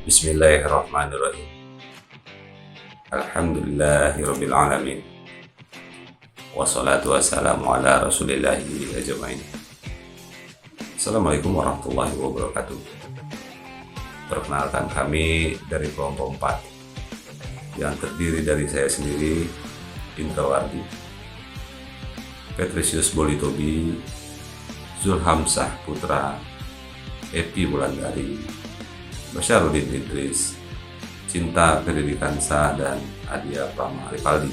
Bismillahirrahmanirrahim. Alhamdulillahirabbil alamin. Wassalatu wassalamu ala rasulillahi ajmain. Assalamualaikum warahmatullahi wabarakatuh. Perkenalkan, kami dari kelompok 4 yang terdiri dari saya sendiri, Indra Wardi, Petrisius Bolitobi, Zulhamsah Putra, Epi Wulandari, Basyarudin Idris, Cinta Pendidikansa, dan Adia Prama Ripaldi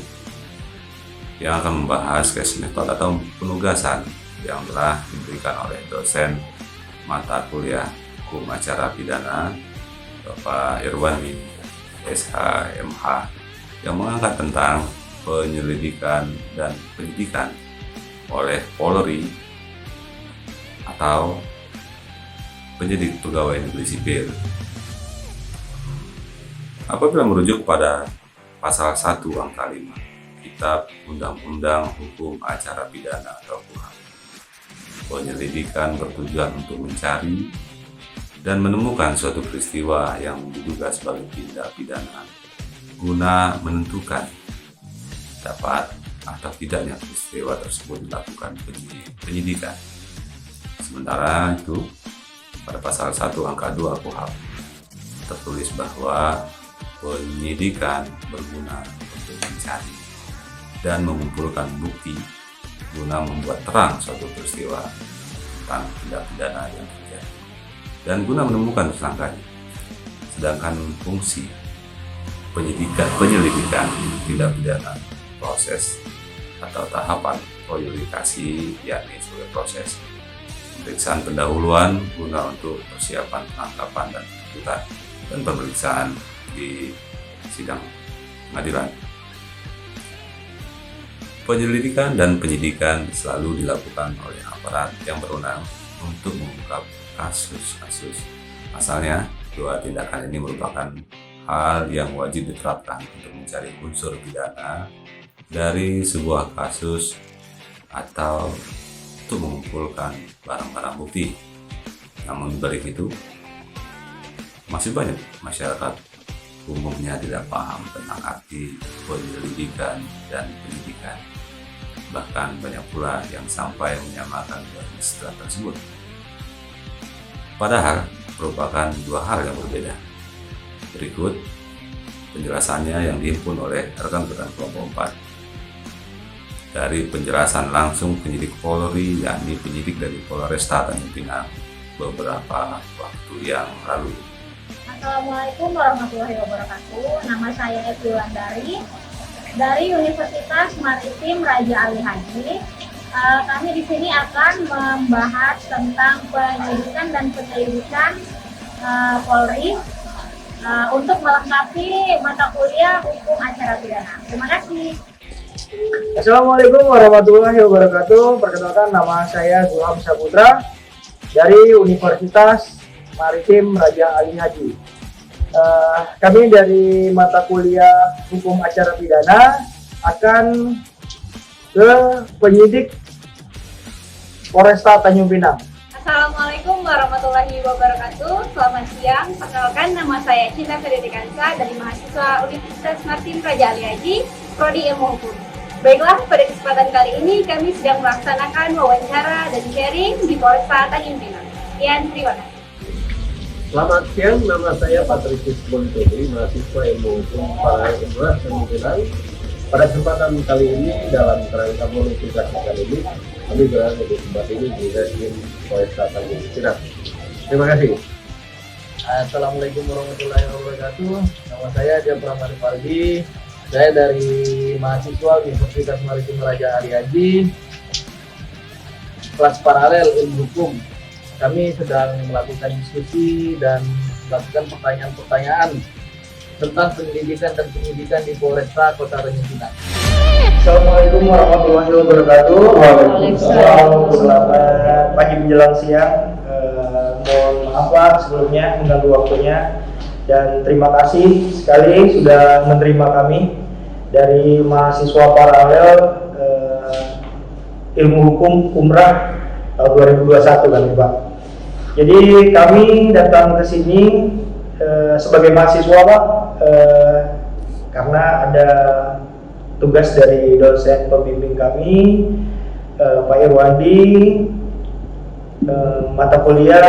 yang akan membahas case method atau penugasan yang telah diberikan oleh dosen mata kuliah Hukum Acara Pidana Bapak Irwandi SHMH yang mengangkat tentang penyelidikan dan penyidikan oleh Polri atau penyidik pegawai negeri sipil. Apabila merujuk pada pasal 1 angka 5 Kitab Undang-Undang Hukum Acara Pidana atau KUHP, penyelidikan bertujuan untuk mencari dan menemukan suatu peristiwa yang diduga sebagai tindak pidana guna menentukan dapat atau tidaknya peristiwa tersebut dilakukan penyidikan. Sementara itu pada pasal 1 angka 2 KUHP tertulis bahwa penyidikan berguna untuk mencari dan mengumpulkan bukti guna membuat terang suatu peristiwa tentang tindak pidana yang terjadi dan guna menemukan tersangkanya. Sedangkan fungsi penyelidikan tindak pidana proses atau tahapan priorisasi, yakni sebagai proses pemeriksaan pendahuluan guna untuk persiapan penangkapan dan penuntutan dan pemeriksaan di sidang pengadilan. Penyelidikan dan penyidikan selalu dilakukan oleh aparat yang berwenang untuk mengungkap kasus-kasus. Asalnya, dua tindakan ini merupakan hal yang wajib diterapkan untuk mencari unsur pidana dari sebuah kasus atau untuk mengumpulkan barang-barang bukti. Namun dibalik itu, masih banyak masyarakat umumnya tidak paham tentang arti penyelidikan dan penyidikan. Bahkan banyak pula yang sampai menyamakan dua istilah tersebut. Padahal merupakan dua hal yang berbeda. Berikut penjelasannya yang dihimpun oleh rekan-rekan kelompok 4 dari penjelasan langsung penyidik Polri, yakni penyidik dari Polresta Tanjung Pinang beberapa waktu yang lalu. Assalamualaikum warahmatullahi wabarakatuh. Nama saya Epi Wulandari dari Universitas Maritim Raja Ali Haji. Kami di sini akan membahas tentang penyidikan dan penyelidikan Polri untuk melengkapi mata kuliah Hukum Acara Pidana. Terima kasih. Assalamualaikum warahmatullahi wabarakatuh. Perkenalkan, nama saya Zulhamsah Putra dari Universitas Maritim Raja Ali Haji. Kami dari mata kuliah Hukum Acara Pidana akan ke penyidik Polresta Tanjung Pinang. Assalamualaikum warahmatullahi wabarakatuh. Selamat siang. Perkenalkan, nama saya Cinta Pendidikansa dari mahasiswa Universitas Maritim Raja Ali Haji, Prodi Ilmu Hukum. Baiklah, pada kesempatan kali ini kami sedang melaksanakan wawancara dan sharing di Polresta Tanjung Pinang. Sekian, terima kasih. Selamat siang, nama saya Petrisius Bolitobi, mahasiswa Ilmu Hukum Universitas Tanjung Pinang. Pada kesempatan kali ini, dalam kerangka monetisasi kali ini, kami berada di tempat ini di Resim Polresta Tanjung Pinang. Terima kasih. Assalamualaikum warahmatullahi wabarakatuh. Nama saya Adia Prama Ripaldi. Saya dari mahasiswa Universitas Maritim Raja Ali Haji, kelas paralel Ilmu Hukum. Kami sedang melakukan diskusi dan melakukan pertanyaan-pertanyaan tentang penyelidikan dan penyidikan di Polresta Kota Tanjung Pinang. Assalamualaikum warahmatullahi wabarakatuh. Waalaikumsalam. Selamat pagi menjelang siang. Mohon maaf Pak sebelumnya mengganggu waktunya, dan terima kasih sekali sudah menerima kami dari mahasiswa paralel Ilmu Hukum Umrah tahun 2021 kan Pak. Jadi kami datang ke sini sebagai mahasiswa Pak, karena ada tugas dari dosen pembimbing kami, Pak Irwandi, mata kuliah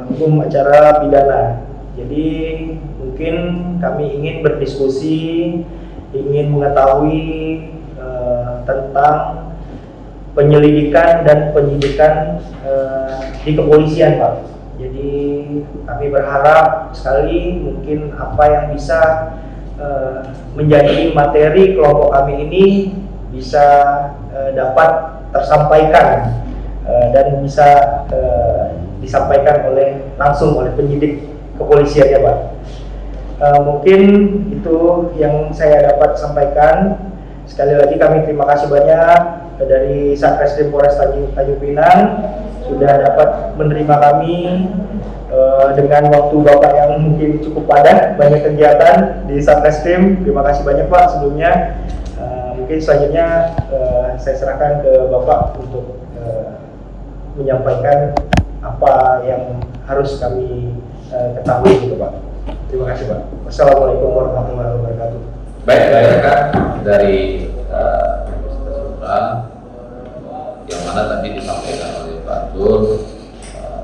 hukum acara pidana. Jadi mungkin kami ingin berdiskusi, ingin mengetahui tentang penyelidikan dan penyidikan di kepolisian Pak. Jadi kami berharap sekali mungkin apa yang bisa menjadi materi kelompok kami ini bisa dapat tersampaikan dan bisa disampaikan langsung oleh penyidik kepolisian ya Pak. Mungkin itu yang saya dapat sampaikan. Sekali lagi kami terima kasih banyak dari Satreskrim Polres Tanjung Pinang sudah dapat menerima kami dengan waktu Bapak yang mungkin cukup padat, banyak kegiatan di Satreskrim. Terima kasih banyak Pak sebelumnya. Mungkin selanjutnya saya serahkan ke Bapak untuk menyampaikan apa yang harus kami ketahui gitu Pak. Terima kasih Pak. Wassalamualaikum warahmatullahi wabarakatuh. Baik Kak, dari Universitas Unpad yang mana tadi disampaikan oleh Pak Dur,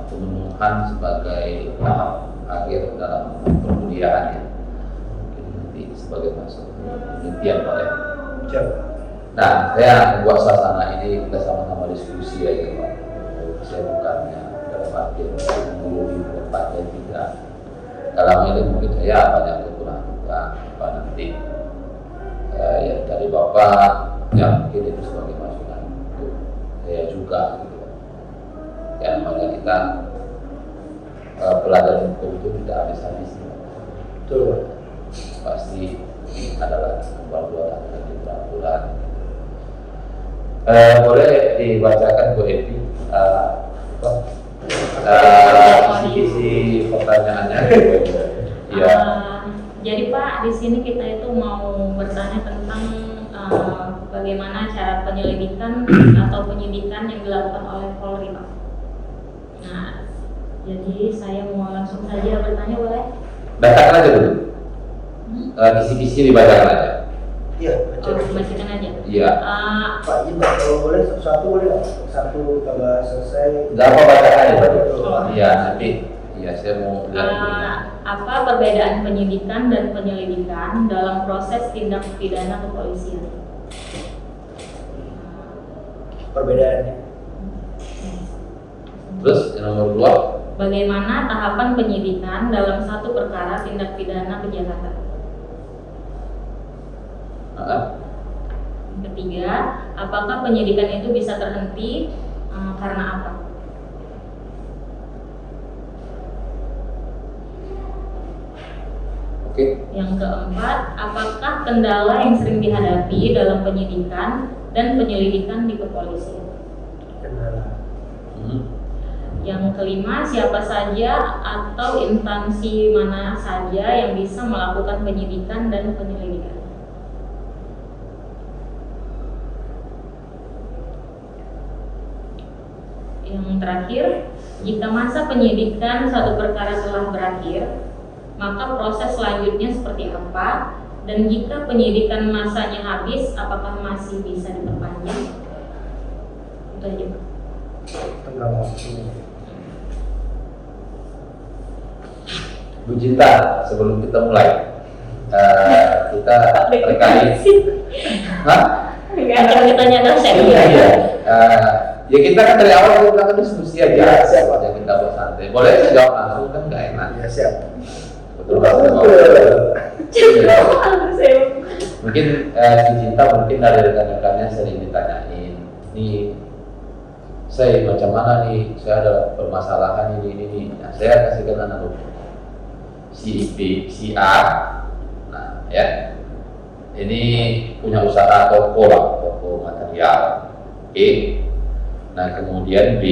pemenuhan sebagai tahap akhir dalam perkuliahan ya, mungkin nanti sebagai masuk penelitian Pak ya. Nah, saya membuat suasana ini kita sama-sama diskusi aja Pak. Saya bukannya dalam arti menggurui tempatnya tidak. Dalam ini mungkin saya banyak kekurangan Pak nanti ya dari Bapak yang mungkin itu sebagai masukan untuk saya juga gitu. Ya namanya kita pelajaran hukum itu tidak habis-habis. Betul. Pasti adalah kembali lagi peraturan. Boleh dibacakan Bu Evi isi pertanyaannya? Ya. Jadi Pak, di sini kita itu mau bertanya tentang bagaimana cara penyelidikan atau penyidikan yang dilakukan oleh Polri Pak. Nah, jadi saya mau langsung saja bertanya boleh? Bacakan aja dulu. Kisi-kisi dibacakan aja. Iya, bacakan aja. Iya. Pak Jin, kalau boleh satu boleh nggak? Satu kalau selesai. Tidak apa bacakan aja Pak. Iya, nanti. Iya, saya mau apa perbedaan penyidikan dan penyelidikan dalam proses tindak pidana kepolisian? Perbedaannya. Terus yang nomor 2, bagaimana tahapan penyidikan dalam satu perkara tindak pidana kejahatan? Yang ketiga, apakah penyidikan itu bisa terhenti karena apa? Oke. Yang keempat, apakah kendala yang sering dihadapi dalam penyidikan dan penyelidikan di kepolisian? Kendala. Yang kelima, siapa saja atau instansi mana saja yang bisa melakukan penyidikan dan penyelidikan? Yang terakhir, jika masa penyidikan satu perkara telah berakhir, maka proses selanjutnya seperti apa? Dan jika penyidikan masanya habis, apakah masih bisa diperpanjang? Itu aja Pak. Tenggang waktu. Bu Cinta, sebelum kita mulai, kita terkait. Enggak ditanya dosen. Iya. Ya kita kan dari awal kita kan diskusi aja. Siapa yang kita bersantai. Boleh jawab langsung kan nggak enak. Ya siap. Betul. Mungkin si Cinta mungkin dari rekan-rekannya sering ditanyain, nih saya macam mana nih, saya ada permasalahan ini. Nah, saya kasihkan analog si B, si A. Nah, ya. Ini punya usaha toko material. Nah, kemudian B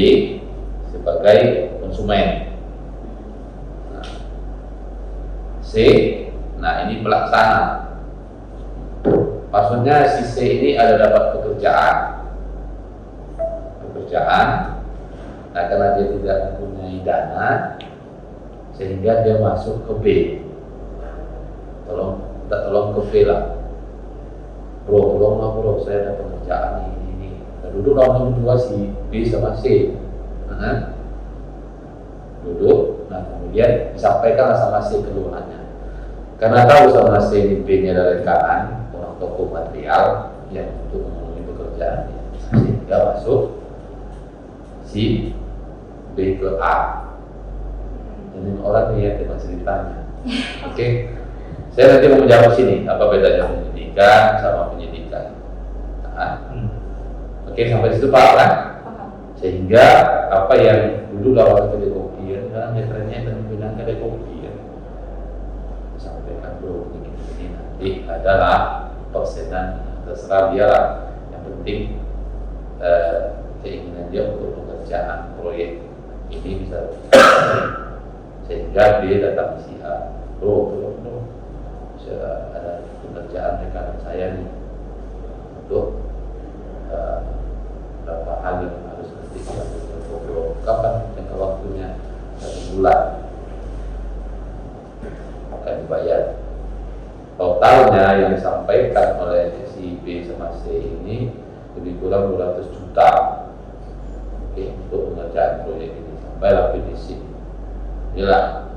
sebagai konsumen. Nah, C, nah ini pelaksana. Maksudnya si C ini ada dapat pekerjaan. Nah, karena dia tidak mempunyai dana, C sehingga dia masuk ke B. Tolong ke B lah. Bro, tolonglah bro, saya ada pengerjaan ini. Nah, duduk nomor 2 si B sama C. Duduk, nah kemudian disampaikanlah sama C keluhannya. Karena tahu sama C ini B-nya dari rekaan, orang toko material yang untuk memenuhi pekerjaan, sehingga masuk si B ke A. Ini orang nih ya tema ceritanya. Oke. Saya nanti mau menjawab sini apa bedanya penyidikan sama penyidikan. Oke, sampai situ paham kan? Sehingga apa yang dulu lawan telekopian, sekarang meterannya dan bilang telekopian. Sampaikan bro, ini nanti adalah persenan, terserah dia lah. Yang penting keinginan dia untuk pekerjaan proyek ini bisa, sehingga dia datang si A, bro, ada pekerjaan rekan saya nih untuk berapa hal yang harus nanti kita ngobrol, kapan jangka waktunya 1 bulan akan dibayar. Totalnya yang disampaikan oleh si B sama C ini lebih kurang 200 juta untuk pengerjaan proyek ini sampailah finishing. Inilah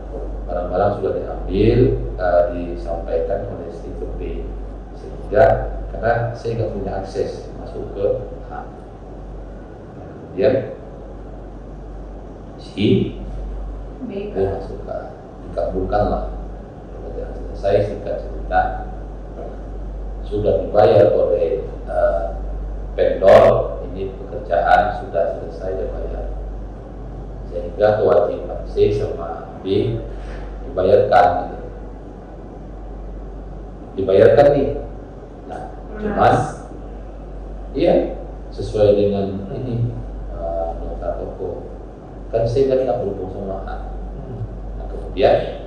barang-barang sudah diambil, disampaikan oleh si B, sehingga karena saya nggak punya akses masuk ke A. Kemudian si B masuk ke A, dikabulkanlah pekerjaan selesai. Singkat cerita, sudah dibayar oleh vendor, ini pekerjaan sudah selesai dibayar, sehingga kewajiban C sama B dibayarkan nih. Nah, cuman iya sesuai dengan ini nota toko kan saya nggak berhubung sama A. Nah, kemudian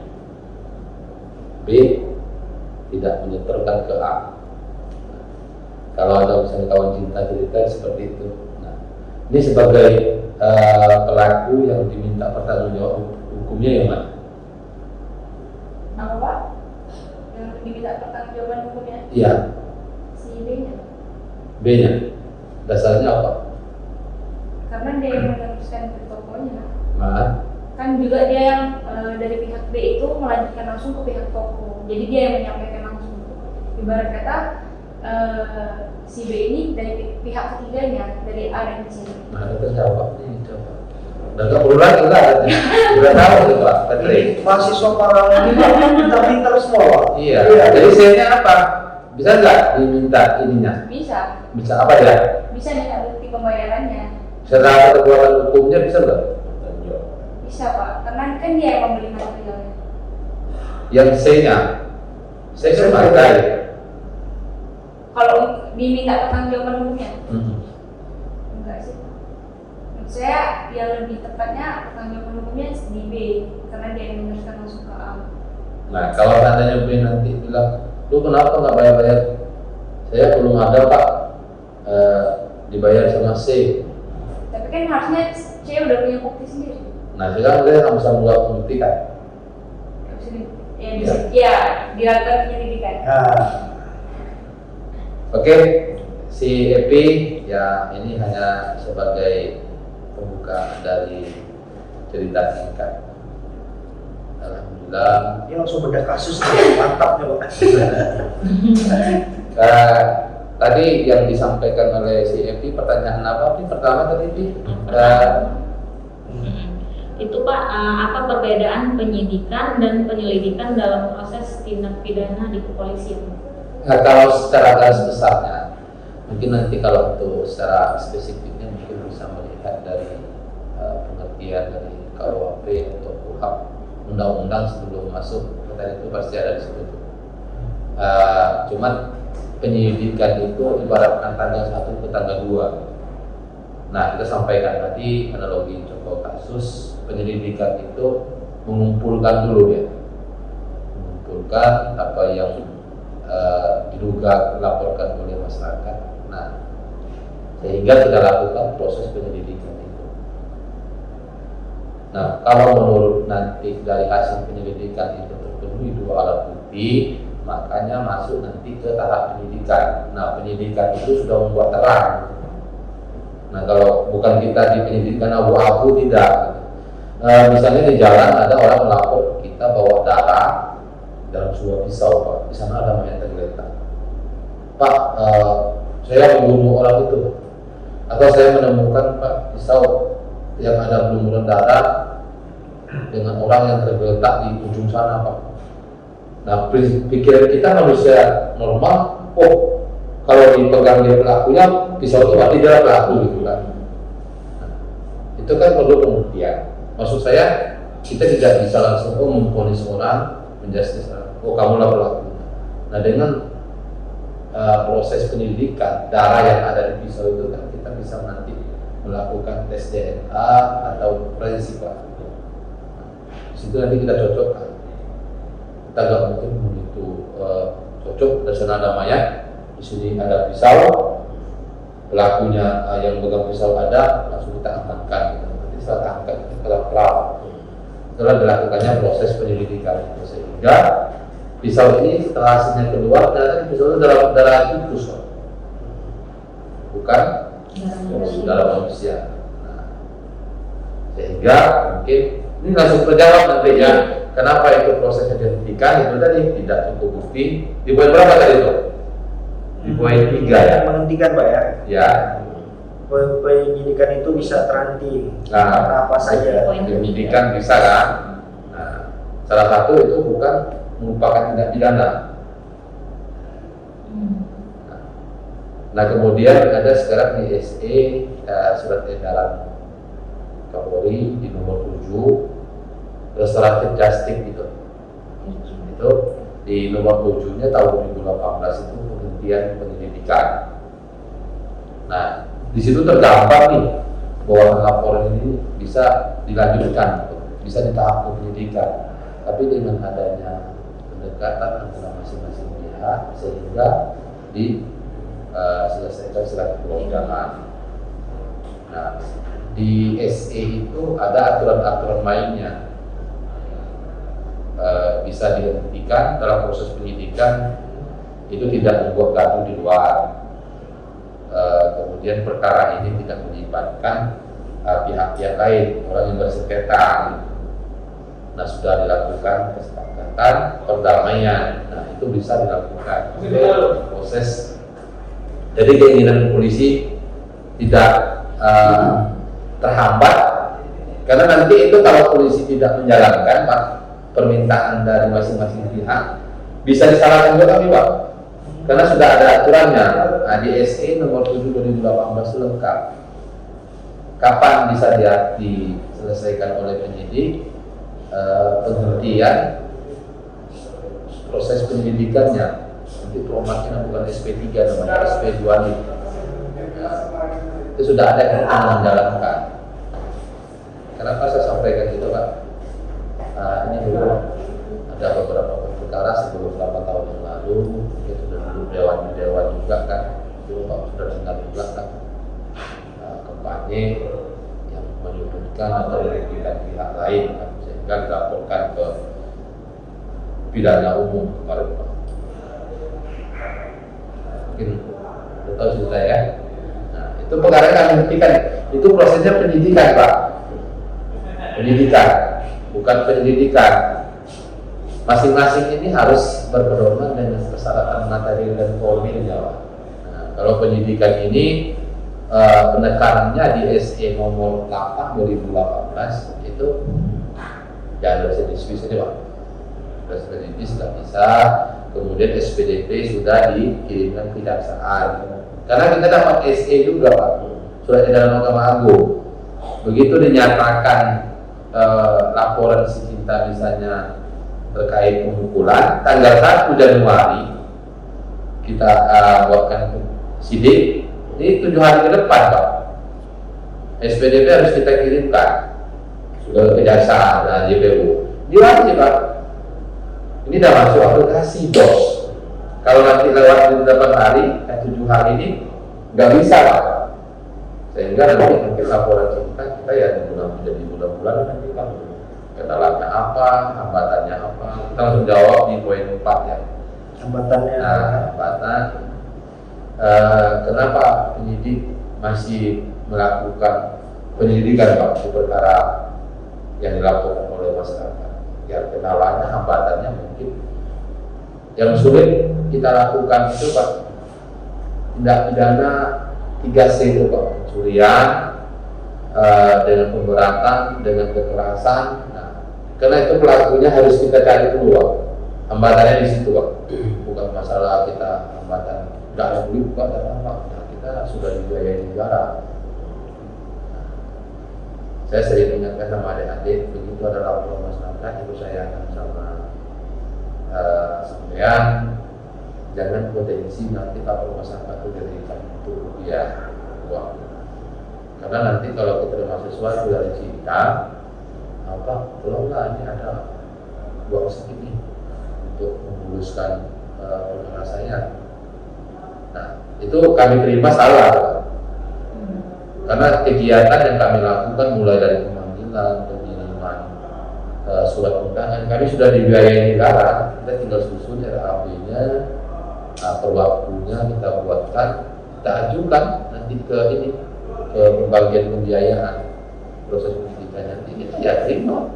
B tidak menyetorkan ke A. Kalau ada misalnya kawan cinta cerita seperti itu. Nah, ini sebagai pelaku yang diminta pertanggungjawab hukumnya yang mana? Apa Pak? Yang diminta pertanggungjawaban hukumnya? Iya. Si B-nya. B-nya. Dasarnya apa? Karena dia yang meneruskan ke tokonya. Nah, Kan juga dia yang dari pihak B itu melanjutkan langsung ke pihak toko. Jadi dia yang menyampaikan langsung. Ibarat kata si B ini dari pihak ketiganya, dari A dan C. nah itu siapa? Ini coba. Udah nggak perlu lagi lah. Udah tahu nih Pak Patri. Mahasiswa para pintar-pintar semua, Pak. Iya. Jadi saya apa? Bisa nggak diminta ininya? Bisa. Bisa apa ya? Bisa minta bukti pembayarannya. Secara kekuatan hukumnya bisa nggak? Bisa Pak, karena kan dia yang membeli materialnya. Yang C-nya, saya sebagai Kalau diminta pertanggungjawaban hukumnya, enggak sih. Menurut saya yang lebih tepatnya pertanggungjawaban hukumnya di B, karena dia yang meneruskan langsung ke A. Nah, kalau seandainya B nanti bilang, lu kenapa nggak bayar-bayar? Saya belum ada Pak, dibayar sama C. Tapi kan harusnya C udah punya bukti sendiri. Nah, sekarang dia nggak bisa membuat bukti kan? Ya, dilakukan penyelidikan. Oke, si Epi ya ini hanya sebagai pembuka dari cerita singkat. Alhamdulillah. Ini langsung bedah kasus, mantap ya, Pak. Tadi yang disampaikan oleh si Epi pertanyaan apa? Pertama tadi Epi. Itu Pak, apa perbedaan penyidikan dan penyelidikan dalam proses tindak pidana di kepolisian? Nah, kalau secara garis besarnya, mungkin nanti kalau untuk secara spesifiknya mungkin bisa melihat dari pengertian dari KUHP atau KUHP, undang-undang sebelum masuk, dan itu pasti ada di situ. Cuman penyidikan itu ibaratkan tanggal 1 ke tanggal 2. Nah, kita sampaikan tadi analogi contoh kasus. Penyelidikan itu mengumpulkan dulu ya, mengumpulkan apa yang diduga dilaporkan oleh masyarakat. Nah, sehingga kita lakukan proses penyelidikan itu. Nah, kalau menurut nanti dari hasil penyelidikan itu terpenuhi 2 alat bukti, makanya masuk nanti ke tahap penyidikan. Nah, penyidikan itu sudah membuat terang. Nah, kalau bukan kita di penyidikan abu-abu, tidak. Misalnya di jalan ada orang melapor kita bawa darah dalam sebuah pisau, Pak. Di sana ada mayat tergeletak. Pak, saya membunuh orang itu. Atau saya menemukan, Pak, pisau yang ada belum darah dengan orang yang tergeletak di ujung sana, Pak. Nah, pikiran kita manusia normal, oh, kalau dipegang dia pelakunya, pisau itu berarti dia pelaku gitu kan. Nah, itu kan perlu pembuktian. Maksud saya, kita tidak bisa langsung memvonis orang, menjustis orang, oh kamulah pelaku. Nah, dengan proses penyelidikan darah yang ada di pisau itu kan kita bisa nanti melakukan tes DNA atau forensik, Pak. Di situ nanti kita cocokkan. Kita nggak mungkin begitu cocok dari sana ada mayat, di sini ada pisau, pelakunya yang pegang pisau ada, langsung kita amankan. Nanti setelah angkat kita pelak. Setelah dilakukannya proses penyelidikan, sehingga pisau ini setelah hasilnya keluar, ternyata pisau itu dalam darah tikus, bukan dalam manusia. Nah, sehingga mungkin ini langsung terjawab nantinya kenapa itu prosesnya dihentikan. Itu tadi tidak cukup bukti. Di poin berapa tadi itu? Di poin 3 ya. Menghentikan, Pak, ya. Ya. Penyidikan itu bisa terhenti. Nah, apa saja. penyidikan bisa kan. Nah, salah satu itu bukan merupakan tindak pidana. Nah, kemudian ada sekarang di SE surat edaran Kapolri di nomor 7 restoratif justice itu di nomor 7-nya tahun 2018 itu penghentian penyelidikan. Nah, di situ terdapat nih bahwa laporan ini bisa dilanjutkan, bisa di tahap penyidikan, tapi dengan adanya pendekatan antara masing-masing pihak sehingga diselesaikan secara kekeluargaan. Nah, di SE itu ada aturan-aturan mainnya. Bisa dihentikan dalam proses penyidikan, itu tidak membuat gaduh di luar. Kemudian perkara ini tidak melibatkan pihak-pihak lain, orang yang bersengketa. Nah, sudah dilakukan kesepakatan perdamaian. Nah, itu bisa dilakukan proses. Jadi keinginan polisi tidak terhambat, karena nanti itu kalau polisi tidak menjalankan, Pak, permintaan dari masing-masing pihak bisa disalahkan juga kami, Pak, karena sudah ada aturannya. Nah, di SE nomor 7 2018 itu lengkap kapan bisa diselesaikan oleh penyidik penghentian proses penyelidikannya. Nanti formatnya bukan SP3 namanya, SP2 nih. Itu sudah ada yang menjalankan. Kenapa saya sampaikan itu, Pak? Ini dulu ada beberapa perkara sebelum beberapa tahun yang lalu, itu sudah dulu dewan juga kan, itu Pak sudah dengar juga kan, kampanye yang menyudutkan atau merugikan pihak lain, kan, sehingga dilaporkan ke pidana umum kemarin, Pak. Mungkin tahu cerita ya. Nah, itu perkara kami hentikan. Itu prosesnya penyidikan, Pak. Penyidikan, bukan penyelidikan. Masing-masing ini harus berpedoman dengan persyaratan material dan formilnya, Pak. Nah, kalau penyidikan ini penekanannya di SE nomor 8 2018 itu jangan residivis saja, Pak. Residivis tidak bisa. Kemudian SPDP sudah dikirimkan ke kejaksaan. Karena kita dapat SE juga, Pak, surat edaran Mahkamah Agung. Begitu dinyatakan laporan si Cinta misalnya terkait pemukulan, tanggal 1 Januari kita buatkan sidik. Ini 7 hari ke depan, Pak. SPDP harus kita kirimkan sudah ke kejaksaan dan JPU. Diwajib, Pak. Ini sudah masuk aplikasi DOS. Kalau nanti lewat 8 hari, 7 hari ini nggak bisa, Pak. Sehingga nanti mungkin laporan kita ya menjadi bulan-bulan nanti, Pak. kendalanya apa, hambatannya apa. Kita langsung jawab di poin 4 ya. Hambatannya. Nah, hambatan. Kenapa penyidik masih melakukan penyelidikan Pak di perkara yang dilakukan oleh masyarakat? Ya, kendalanya, hambatannya mungkin yang sulit kita lakukan itu Pak, tindak pidana 3C itu Pak, pencurian, dengan pemberatan, dengan kekerasan. Nah, karena itu pelakunya harus kita cari keluar. Hambatannya di situ Pak, bukan masalah kita hambatan nggak ada duit Pak dan apa. Nah, kita sudah dibiayai negara. Saya sering ingatkan sama adik-adik, begitu ada laporan masyarakat itu saya akan sama sampean, jangan potensi nanti lapor masyarakat itu dari itu rupiah uang. Karena nanti kalau kita mahasiswa itu dari kita, apa, tolonglah ini ada uang segini untuk memuluskan perkara saya. Nah, itu kami terima salah. Karena kegiatan yang kami lakukan mulai dari pemanggilan, pengiriman surat undangan, kami sudah dibiayai negara. Kita tinggal susun RAP-nya, per waktunya kita buatkan, kita ajukan nanti ke ini, ke pembagian pembiayaan proses pendidikan nanti kita ya terima.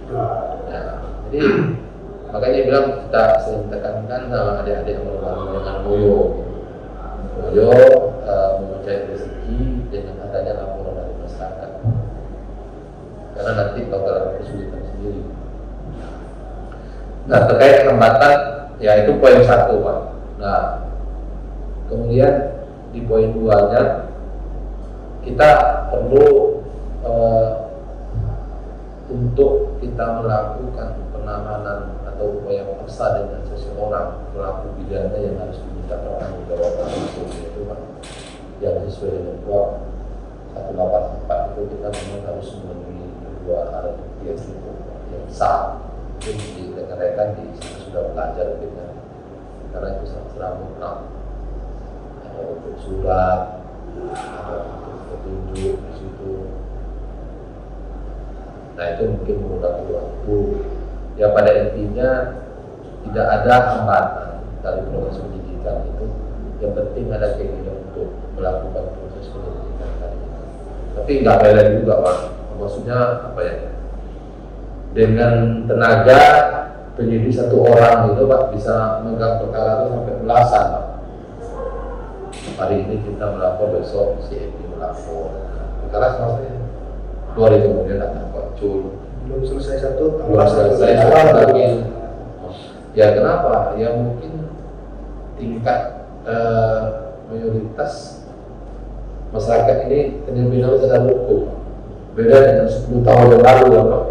Nah, jadi makanya bilang kita sering tekankan sama adik-adik yang bergabung dengan Moyo. Moyo mencari rezeki dengan adanya laporan dari masyarakat. Karena nanti bakal ada kesulitan sendiri. Nah, terkait hambatan, ya itu poin 1 Pak. Nah, kemudian di poin 2-nya kita perlu untuk kita melakukan penahanan atau upaya paksa dengan seseorang pelaku pidana yang harus diminta pertanggungjawaban hukum itu Pak, yang sesuai dengan Prop 184 itu kita memang harus memenuhi 2 alat bukti yang cukup yang sah. Itu direkan-rekan di sini sudah belajar dengan karena itu sangat mutlak. Ada untuk surat, ada untuk petunjuk di situ. Nah, itu mungkin menggunakan waktu. Ya, pada intinya tidak ada hambatan dari proses pendidikan itu. Yang penting ada keinginan untuk melakukan proses pendidikan tadi. Tapi nggak bela juga Pak. Maksudnya apa ya? Dengan tenaga penyidik 1 orang itu Pak bisa memegang perkara itu sampai belasan Pak. Hari ini kita melapor, besok si Edi melapor. Perkara selesai. 2 hari kemudian datang Pak Cul. Belum selesai satu, Belum selesai lagi. Ya kenapa? Ya mungkin tingkat mayoritas masyarakat ini benar-benar sadar hukum. Beda dengan 10 tahun yang lalu ya Pak.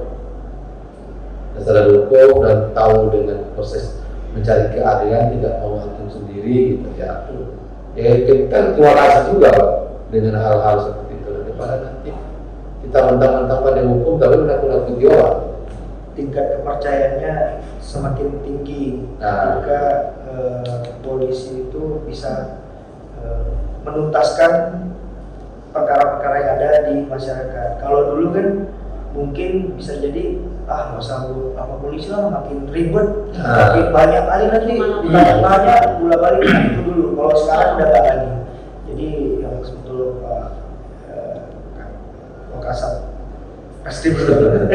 Sadar hukum dan tahu dengan proses mencari keadilan, tidak mau hakim sendiri gitu ya. Ya kita terima kasih juga Pak dengan hal-hal seperti itu. Daripada nanti kita mentang-mentang pada hukum tapi menakut-nakuti orang. Tingkat kepercayaannya semakin tinggi ketika polisi itu bisa menuntaskan perkara-perkara yang ada di masyarakat. Kalau dulu kan mungkin bisa jadi masa apa polisi lah makin ribet, makin banyak kali nanti ditanya gula balik itu dulu. Kalau sekarang udah nggak lagi. Jadi yang sebetulnya Pak Kasat pasti betul.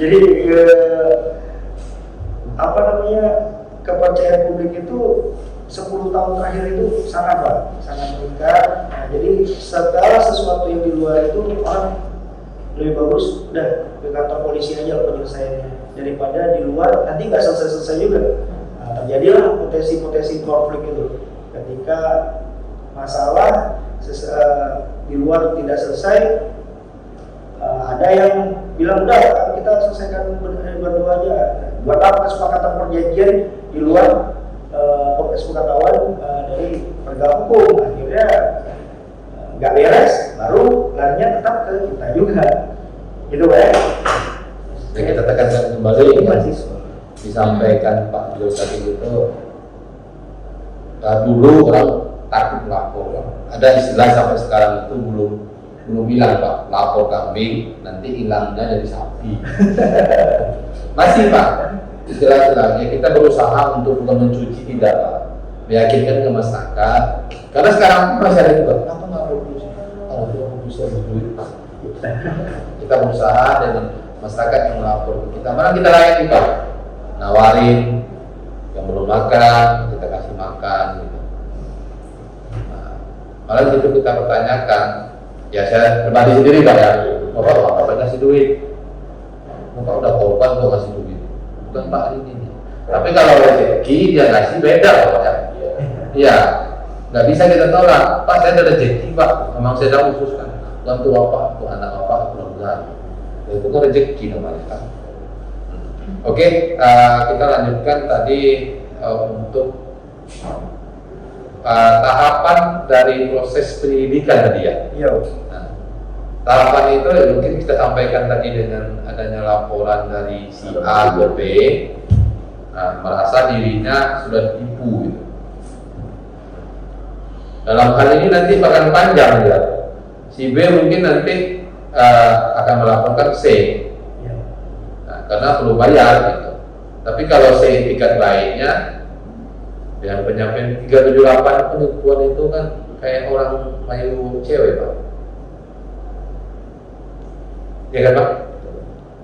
Jadi apa namanya, kepercayaan publik itu 10 tahun terakhir itu sangat meningkat. Nah, jadi segala sesuatu yang di luar itu orang lebih bagus udah ke kantor polisi aja penyelesaiannya daripada di luar nanti nggak selesai juga. Nah, terjadilah potensi konflik itu ketika masalah di luar tidak selesai. Ada yang bilang udah kita selesaikan berdua aja. Buat apa kesepakatan perjanjian di luar kesepakatan dari penegak hukum, akhirnya nggak beres, baru larinya tetap ke kita juga, gitu Pak. Nah, kita tekankan kembali mahasiswa. Disampaikan Pak Jul tadi itu dulu orang takut melapor. Ada istilah sampai sekarang itu belum belum bilang Pak, lapor kambing nanti hilangnya dari sapi. Masih Pak, istilah-istilahnya kita berusaha untuk bukan mencuci, tidak Pak, meyakinkan ke masyarakat. Karena sekarang masih ada juga, kenapa nggak produksi? Kalau dia produksi berduit, kita berusaha dengan masyarakat yang melapor ke kita, mana kita layani Pak, nawarin yang belum makan kita kasih makan gitu. Nah, malah itu kita pertanyakan, ya saya pribadi sendiri Pak ya, Bapak kasih duit, Bapak udah korban kok kasih duit, bukan Pak ini. Tapi kalau rezeki dia ngasih beda Pak ya. Iya, nggak bisa kita tolak. Pak saya ada rezeki Pak, memang saya sudah khususkan bantu Bapak, untuk anak Bapak mudah-mudahan. Itu kan rezeki namanya kan. Oke, kita lanjutkan tadi untuk tahapan dari proses penyidikan tadi ya. Iya. Nah, tahapan itu mungkin kita sampaikan tadi dengan adanya laporan dari si A ke B, merasa dirinya sudah ditipu gitu. Dalam hal ini nanti akan panjang ya. Si B mungkin nanti akan melaporkan C, karena perlu bayar gitu. Tapi kalau C tingkat lainnya, yang penyampaian 378 penipuan itu kan kayak orang mayu cewek Pak. Ya kan Pak?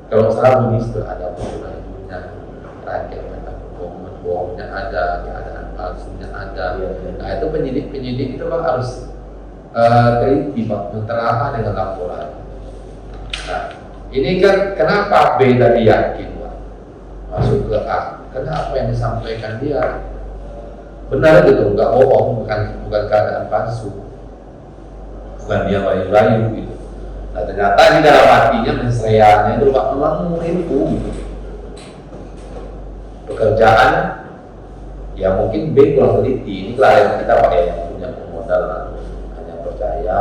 Kalau salah bunyi itu ada penggunanya, rangkaian ada bohongnya ada, keadaan palsunya ada. Nah itu penyidik itu Pak harus teliti Pak, mentelaah dengan laporan. Nah, ini kan kenapa B tadi yakin Pak masuk ke A? Karena apa yang disampaikan dia benar gitu, nggak bohong, bukan keadaan palsu, bukan dia rayu-rayu gitu. Nah ternyata di dalam hatinya mensereanya itu Pak memang menipu gitu. Pekerjaan ya mungkin B kurang teliti. Ini klien kita Pak ya, yang punya modal hanya percaya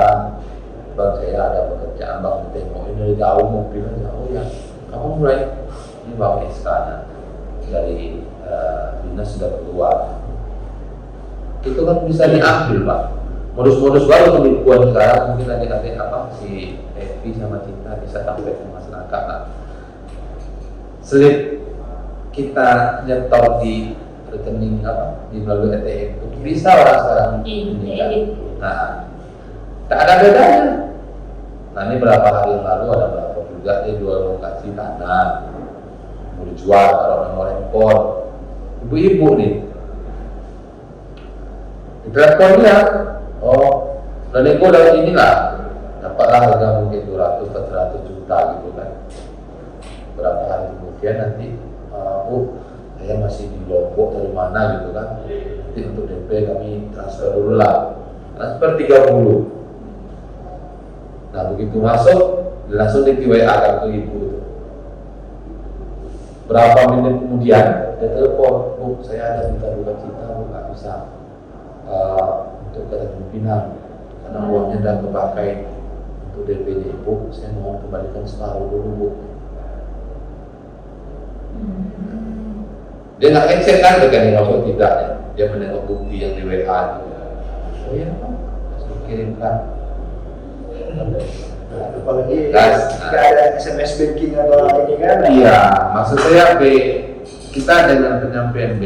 Bang saya ada pekerjaan Bang tengok ini dari jauh mobilnya, oh ya kamu mulai ini bawa SK dari dinas sudah keluar, itu kan bisa diambil Pak. Modus-modus baru penipuan sekarang mungkin adik-adik apa si Evi sama Cinta bisa sampai ke masyarakat lah. Slip kita nyetor di rekening apa di melalui ATM itu bisa orang sekarang ini kan. Nah, tak ada bedanya. Nah ini berapa hari yang lalu ada berapa juga dia jual lokasi tanah mau dijual kalau mau impor, ibu-ibu nih di telepon dia, oh udah nego dari inilah dapatlah harga mungkin 200-400 juta gitu kan. Berapa hari kemudian nanti saya masih di Lombok dari mana gitu kan, nanti untuk DP kami transfer dulu lah, transfer 30. Nah begitu masuk langsung di WA kartu ibu itu. Berapa menit kemudian dia telepon, Bu saya ada minta duka cita, Bu nggak bisa untuk ke Pinang karena uangnya udah kepakai untuk DP-nya Ibu, saya mau kembalikan separuh dulu Bu. Dia nggak ngecek kan rekening maksud tidaknya, dia menengok bukti yang di WA itu. Oh iya Pak, langsung kirimkan. Apalagi nggak ada SMS banking atau ini kan? Iya, maksud saya B, kita dengan penyampaian B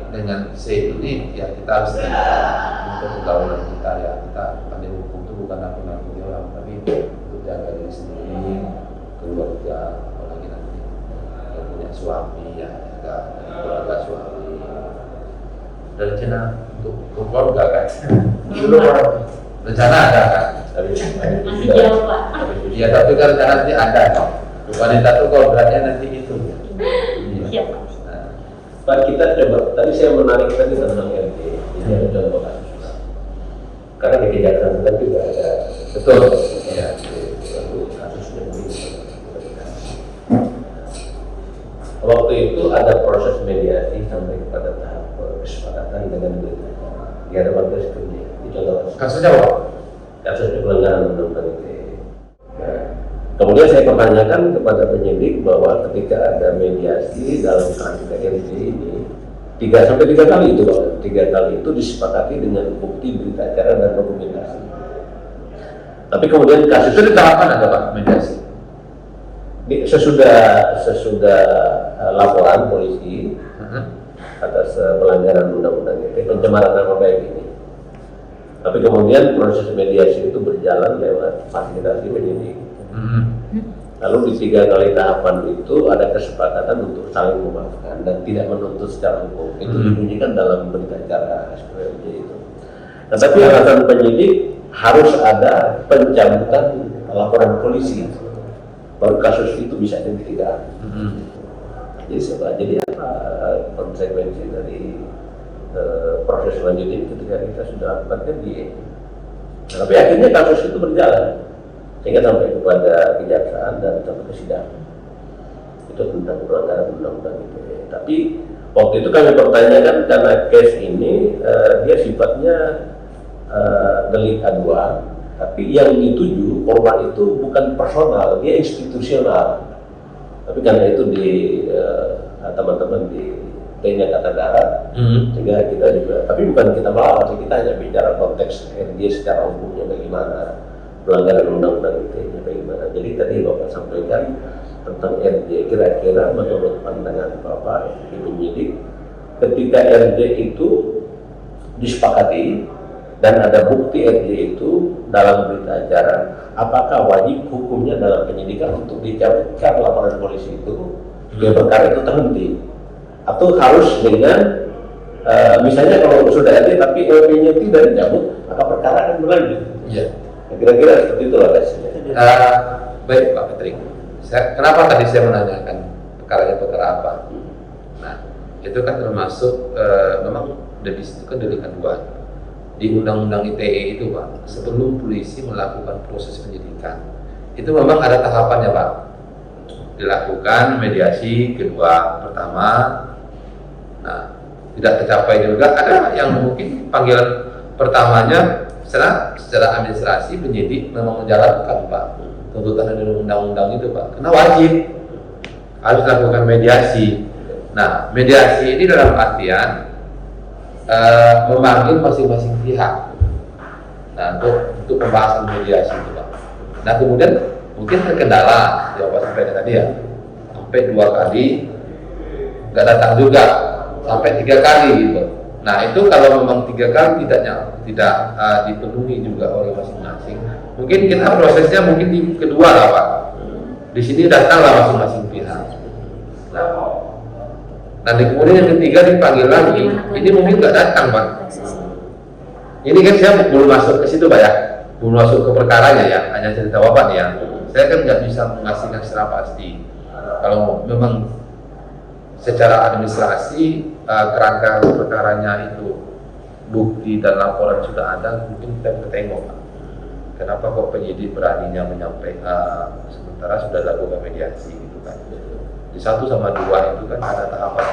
dengan C ini ya kita harus untuk pergaulan kita ya, kita pandai hukum itu bukan nakut-nakuti orang, tapi untuk jaga diri sendiri, keluarga, apalagi nanti yang punya suami ya, jaga keluarga suami. Dan rencana untuk keluarga kan? Belum rencana ada kan? Masih jauh Pak. Iya, tapi kan rencana nanti ada kan? Wanita itu kalau beratnya nanti itu. Siap Pak. Pak kita coba, tadi saya menarik tadi tentang LP, ini ada contoh kasus. Karena di Kejaksaan kita juga ada. Betul. Ya, kasus yang ini. Waktu itu ada proses mediasi sampai kepada tahap kesepakatan dengan berita. Dia ada batas kerja. Dicontoh Kasusnya apa? kasus pelanggaran undang-undang ITE. Nah, kemudian saya pertanyakan kepada penyidik bahwa ketika ada mediasi dalam kerangka LC ini 3 kali itu Pak, 3 kali itu disepakati dengan bukti berita acara dan dokumentasi. Tapi kemudian kasus Itu di tahapan ada Pak mediasi. sesudah laporan polisi atas pelanggaran undang-undang ITE, pencemaran nama baik ini. Tapi kemudian proses mediasi itu berjalan lewat fasilitasi penyidik. Lalu di 3 kali tahapan itu ada kesepakatan untuk saling memaafkan dan tidak menuntut secara hukum. Itu dibunyikan dalam berita acara SPLJ itu. Nah, tapi alasan penyidik harus ada pencabutan laporan polisi, baru kasus itu bisa dihentikan. Jadi apa konsekuensi dari proses selanjutnya ketika kita sudah lakukan dia. Nah, tapi akhirnya kasus itu berjalan sehingga sampai kepada kejaksaan dan sampai ke sidang. Itu tentang pelanggaran undang-undang ITE. Tapi waktu itu kami pertanyakan karena case ini dia sifatnya delik aduan, tapi yang dituju korban itu bukan personal, dia institusional. Tapi karena itu di teman-teman di TNI Angkatan Darat, sehingga kita juga, tapi bukan kita melawan, kita hanya bicara konteks RJ secara umumnya bagaimana, pelanggaran undang-undang ITE-nya bagaimana. Jadi tadi Bapak sampaikan tentang RJ, kira-kira menurut pandangan Bapak di penyidik, ketika RJ itu disepakati dan ada bukti RJ itu dalam berita acara, apakah wajib hukumnya dalam penyidikan untuk dicabutkan laporan polisi itu biar perkara itu terhenti, atau harus dengan misalnya kalau sudah ada tapi LP-nya tidak dicabut, maka perkara akan berlanjut. Iya. Kira-kira seperti itu lah hasilnya. Baik Pak Patrick, kenapa tadi saya menanyakan perkara apa? Nah, itu kan termasuk memang dari situ kan delik aduan di Undang-Undang ITE itu Pak. Sebelum polisi melakukan proses penyidikan, itu memang ada tahapannya Pak. Dilakukan mediasi kedua, pertama, nah tidak tercapai juga. Ada yang mungkin panggilan pertamanya secara administrasi penyidik memang menjalankan Pak tuntutan dari undang-undang itu Pak, karena wajib harus dilakukan mediasi. Nah, mediasi ini dalam artian memanggil masing-masing pihak, nah untuk pembahasan mediasi itu Pak. Nah kemudian mungkin terkendala yang Pak sampaikan tadi ya, sampai 2 kali nggak datang juga, sampai 3 kali gitu. Nah itu kalau memang 3 kali tidak dipenuhi juga oleh masing-masing, mungkin kita prosesnya mungkin di kedua lah Pak. Di sini datanglah masing-masing pihak. Nah, nanti kemudian yang ketiga dipanggil lagi, ini mungkin nggak datang Pak. Ini kan saya belum masuk ke situ Pak ya, belum masuk ke perkaranya ya, hanya cerita Bapak ya. Saya kan nggak bisa mengasihkan secara pasti. Kalau memang secara administrasi kerangka perkaranya itu bukti dan laporan sudah ada, mungkin kita bisa tengok Pak. Kenapa kok penyidik beraninya menyampaikan sementara sudah dilakukan mediasi gitu kan? Di 1 sama 2 itu kan ada tahapan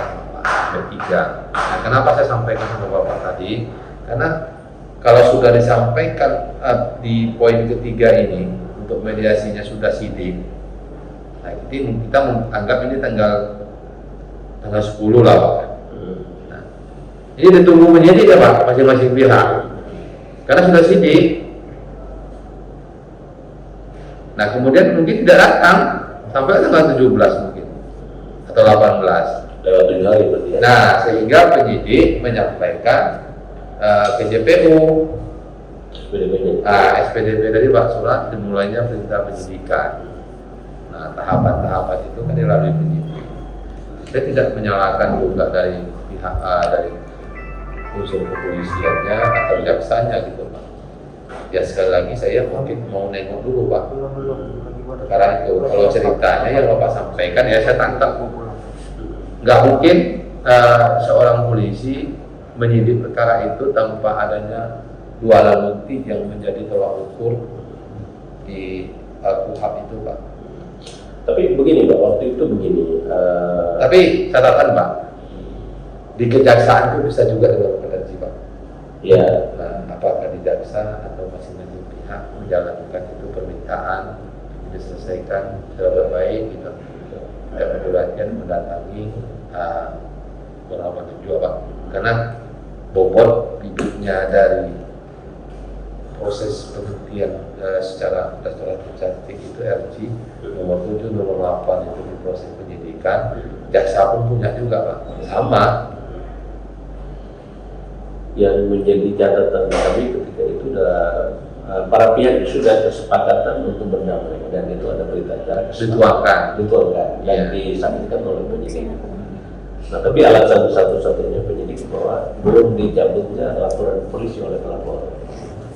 sampai 3. Nah, kenapa saya sampaikan sama Bapak tadi? Karena kalau sudah disampaikan di poin ketiga ini untuk mediasinya sudah sidik, nah kita anggap ini tanggal 10 lah Pak. Nah, ini ditunggu menyidik ya Pak, masing-masing pihak, karena sudah sidik. Nah kemudian mungkin tidak datang sampai tanggal 17 mungkin atau 18 lewat 7 hari berarti ya. Nah sehingga penyidik menyampaikan ke JPU, SPDP dari Pak Surat dimulainya perintah penyidikan. Nah tahapan-tahapan itu kan dilalui penyidik. Saya tidak menyalahkan juga dari pihak dari unsur kepolisiannya atau jaksanya gitu Pak. Ya sekali lagi saya mungkin mau nengok dulu Pak perkara itu. Kalau ceritanya yang Bapak sampaikan ya saya tangkap. Nggak mungkin seorang polisi menyidik perkara itu tanpa adanya 2 alat bukti yang menjadi tolak ukur di KUHP itu Pak. Tapi begini Pak, waktu itu begini. Tapi catatan Pak, di kejaksaan itu bisa juga dengan kompetensi Pak. Ya. Nah, apakah di jaksa atau masing-masing pihak menjalankan itu permintaan diselesaikan secara baik gitu. Dan kemudian mendatangi beberapa tujuan Pak, karena bobot bibitnya dari proses pembuktian secara daftar cantik itu RG nomor 7, nomor 8 itu di proses penyidikan. Jaksa pun punya juga Pak, sama. Yang menjadi catatan kami ketika itu para pihak sudah kesepakatan untuk berdamai dan itu ada berita acara dituangkan dan disaksikan oleh penyidik. Nah, tapi alasan satu-satunya penyidik bahwa belum dicabutnya laporan polisi oleh pelapor.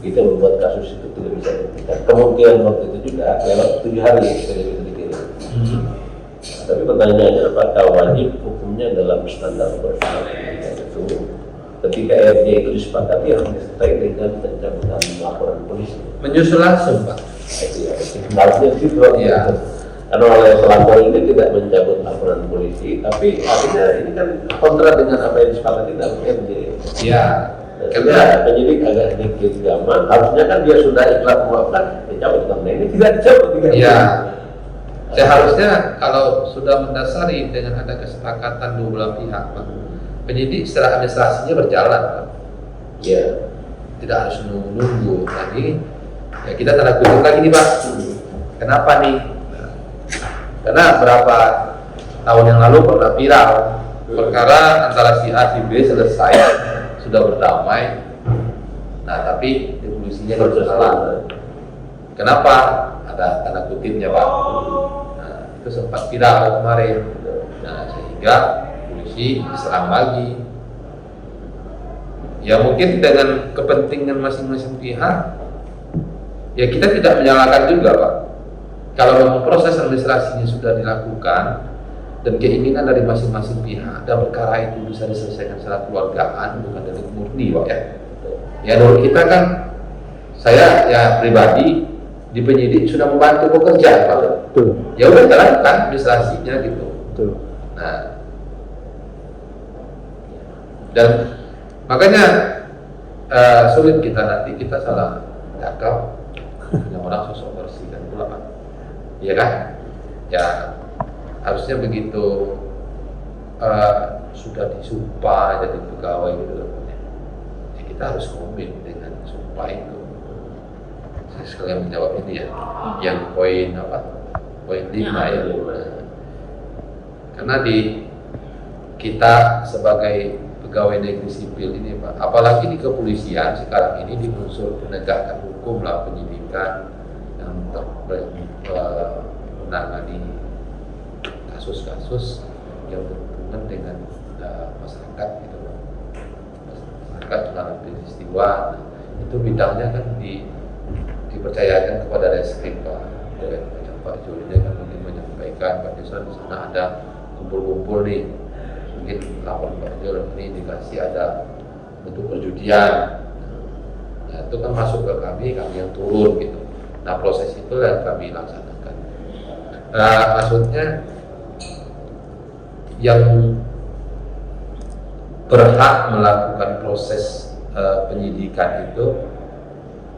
Itu membuat kasus itu tidak bisa dihentikan. Kemungkinan waktu itu juga lewat 7 hari sudah bisa dikirim. Nah, tapi pertanyaannya apakah wajib hukumnya dalam standar operasional penyidikan itu? Ketika RJ itu disepakati harus disertai dengan pencabutan laporan polisi. Menyusul langsung Pak. Harusnya itu karena oleh pelapor ini tidak mencabut laporan polisi, tapi akhirnya ini kan kontra dengan apa yang disepakati dalam RJ. Ya. Karena penyidik agak sedikit gaman, harusnya kan dia sudah ikhlas memaafkan, dicabut karena ini tidak dicabut. Ya. Seharusnya kalau sudah mendasari dengan ada kesepakatan dua belah pihak, Pak, penyidik secara administrasinya berjalan, Pak. Ya. Tidak harus nunggu. Tadi ya kita tanda kutip lagi nih Pak. Kenapa nih? Karena berapa tahun yang lalu pernah viral perkara antara si A si B selesai sudah berdamai. Nah tapi polisinya bersalah. Kenapa? Ada tanda kutipnya Pak. Nah, itu sempat viral kemarin. Nah sehingga polisi diserang lagi. Ya mungkin dengan kepentingan masing-masing pihak, ya kita tidak menyalahkan juga Pak. Kalau memang proses administrasinya sudah dilakukan dan keinginan dari masing-masing pihak dan perkara itu bisa diselesaikan secara keluargaan bukan dari murni Pak ya. Ya menurut kita kan, saya ya pribadi di penyidik sudah membantu pekerjaan Pak. Betul. Ya udah jalankan administrasinya gitu. Betul. Nah, dan makanya sulit kita nanti kita salah tangkap yang orang sosok bersih dan pula Pak. Iya kan? Ya harusnya begitu sudah disumpah jadi pegawai gitu ya, kita harus komit dengan sumpah itu. Saya sekalian menjawab ini ya, yang poin apa? Poin 5 ya. Karena di kita sebagai pegawai negeri sipil ini Pak, apalagi di kepolisian sekarang ini di unsur penegakan hukum lah, penyidikan yang menangani kasus-kasus yang berhubungan dengan masyarakat gitu Pak. Masyarakat mengalami peristiwa, nah, itu bidangnya kan dipercayakan kepada reskrim Pak. Pak Juli kan mungkin menyampaikan Pak Desa di sana ada kumpul-kumpul nih, mungkin lapor Pak Juli ini indikasi ada bentuk perjudian. Nah itu kan masuk ke kami yang turun gitu. Nah proses itu yang kami laksanakan. Maksudnya yang berhak melakukan proses penyidikan itu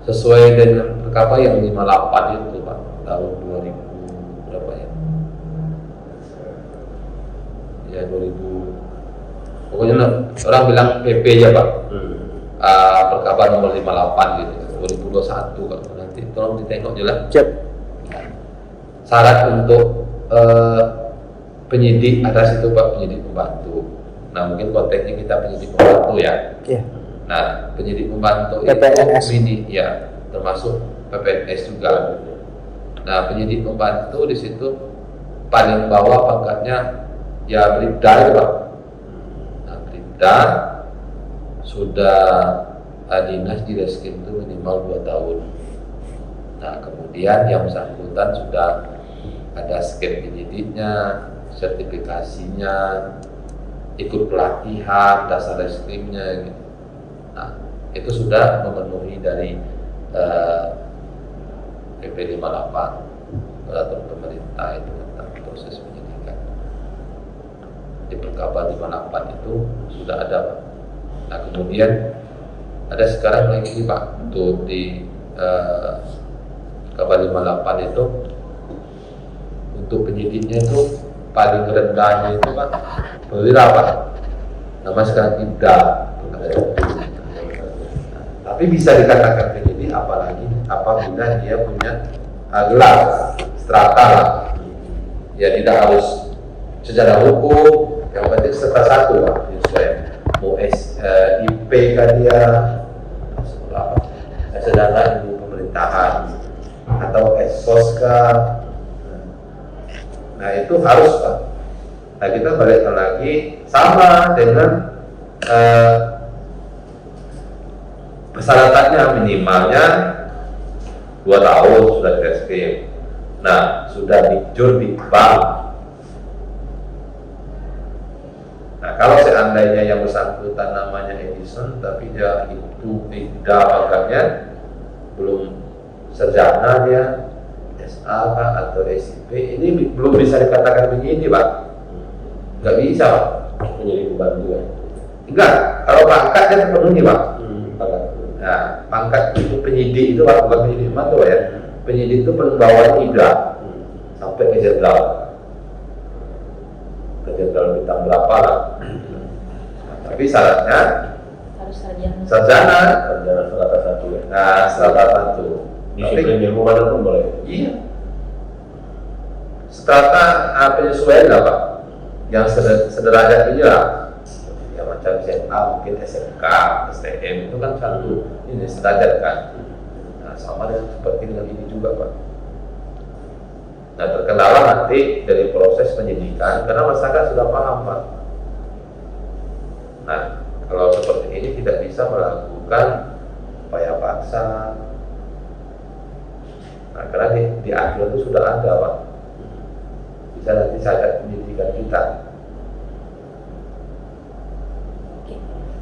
sesuai dengan perkara yang 58 itu Pak, tahun 2000 berapa ya? Ya 2000, pokoknya orang bilang PP ya Pak. Perkara nomor 58 gitu, 2021 kalau nanti tolong ditengok jelas. Syarat untuk penyidik ada situ Pak, penyidik pembantu. Nah mungkin konteksnya kita penyidik pembantu ya. Nah penyidik pembantu PPNS itu ini ya termasuk PPNS juga. Nah penyidik pembantu di situ paling bawah pangkatnya ya Bribda itu Pak. Nah Bribda sudah dinas di reskrim itu minimal 2 tahun. Nah kemudian yang bersangkutan sudah ada scan penyidiknya, sertifikasinya, ikut pelatihan, dasar reskrimnya gitu. Nah itu sudah memenuhi dari PP 58 peraturan pemerintah itu tentang proses penyidikan. Di perkara 58 itu sudah ada Pak. Nah kemudian ada sekarang lagi Pak untuk di perkara 58 itu untuk penyidiknya itu paling rendahnya itu Pak perwira Pak, nama sekarang Ibda. Tapi Tapi bisa dikatakan penyidik apalagi apabila dia punya gelar strata lah. Ya tidak harus secara hukum, yang penting serta satu lah. Mau IP kan dia sedangkan ilmu pemerintahan atau esos kah. Nah itu harus Pak. Nah kita balikkan lagi sama dengan persyaratannya minimalnya 2 tahun sudah direskrip. Nah sudah dijur di bank. Nah kalau seandainya yang bersangkutan namanya Edison tapi dia itu tidak pangkatnya belum sarjana dia SA atau SIP, ini belum bisa dikatakan penyidik Pak. Nggak bisa Pak. Penyidik beban juga. Enggak, kalau pangkat dia terpenuhi Pak. Nah, pangkat itu penyidik itu Pak, bukan penyidik mantu ya. Penyidik itu penembawaan tidak sampai ke jenderal. Ke jenderal bintang berapa lah. Nah, tapi syaratnya Harus sarjana. sarjana. Sarjana strata 1 ya. Nah, strata 1. Disiplin ilmu mana pun boleh. Iya. Strata penyesuaian lah Pak. Yang sederajat ini lah. Ya macam SMA mungkin SMK, STM itu kan satu ini sederajat kan. Nah sama dengan seperti dengan ini juga Pak. Nah terkendala nanti dari proses penyidikan karena masyarakat sudah paham Pak. Nah kalau seperti ini tidak bisa melakukan upaya paksa. Nah karena di aturan itu sudah ada Pak. Bisa nanti saja penyidikan kita.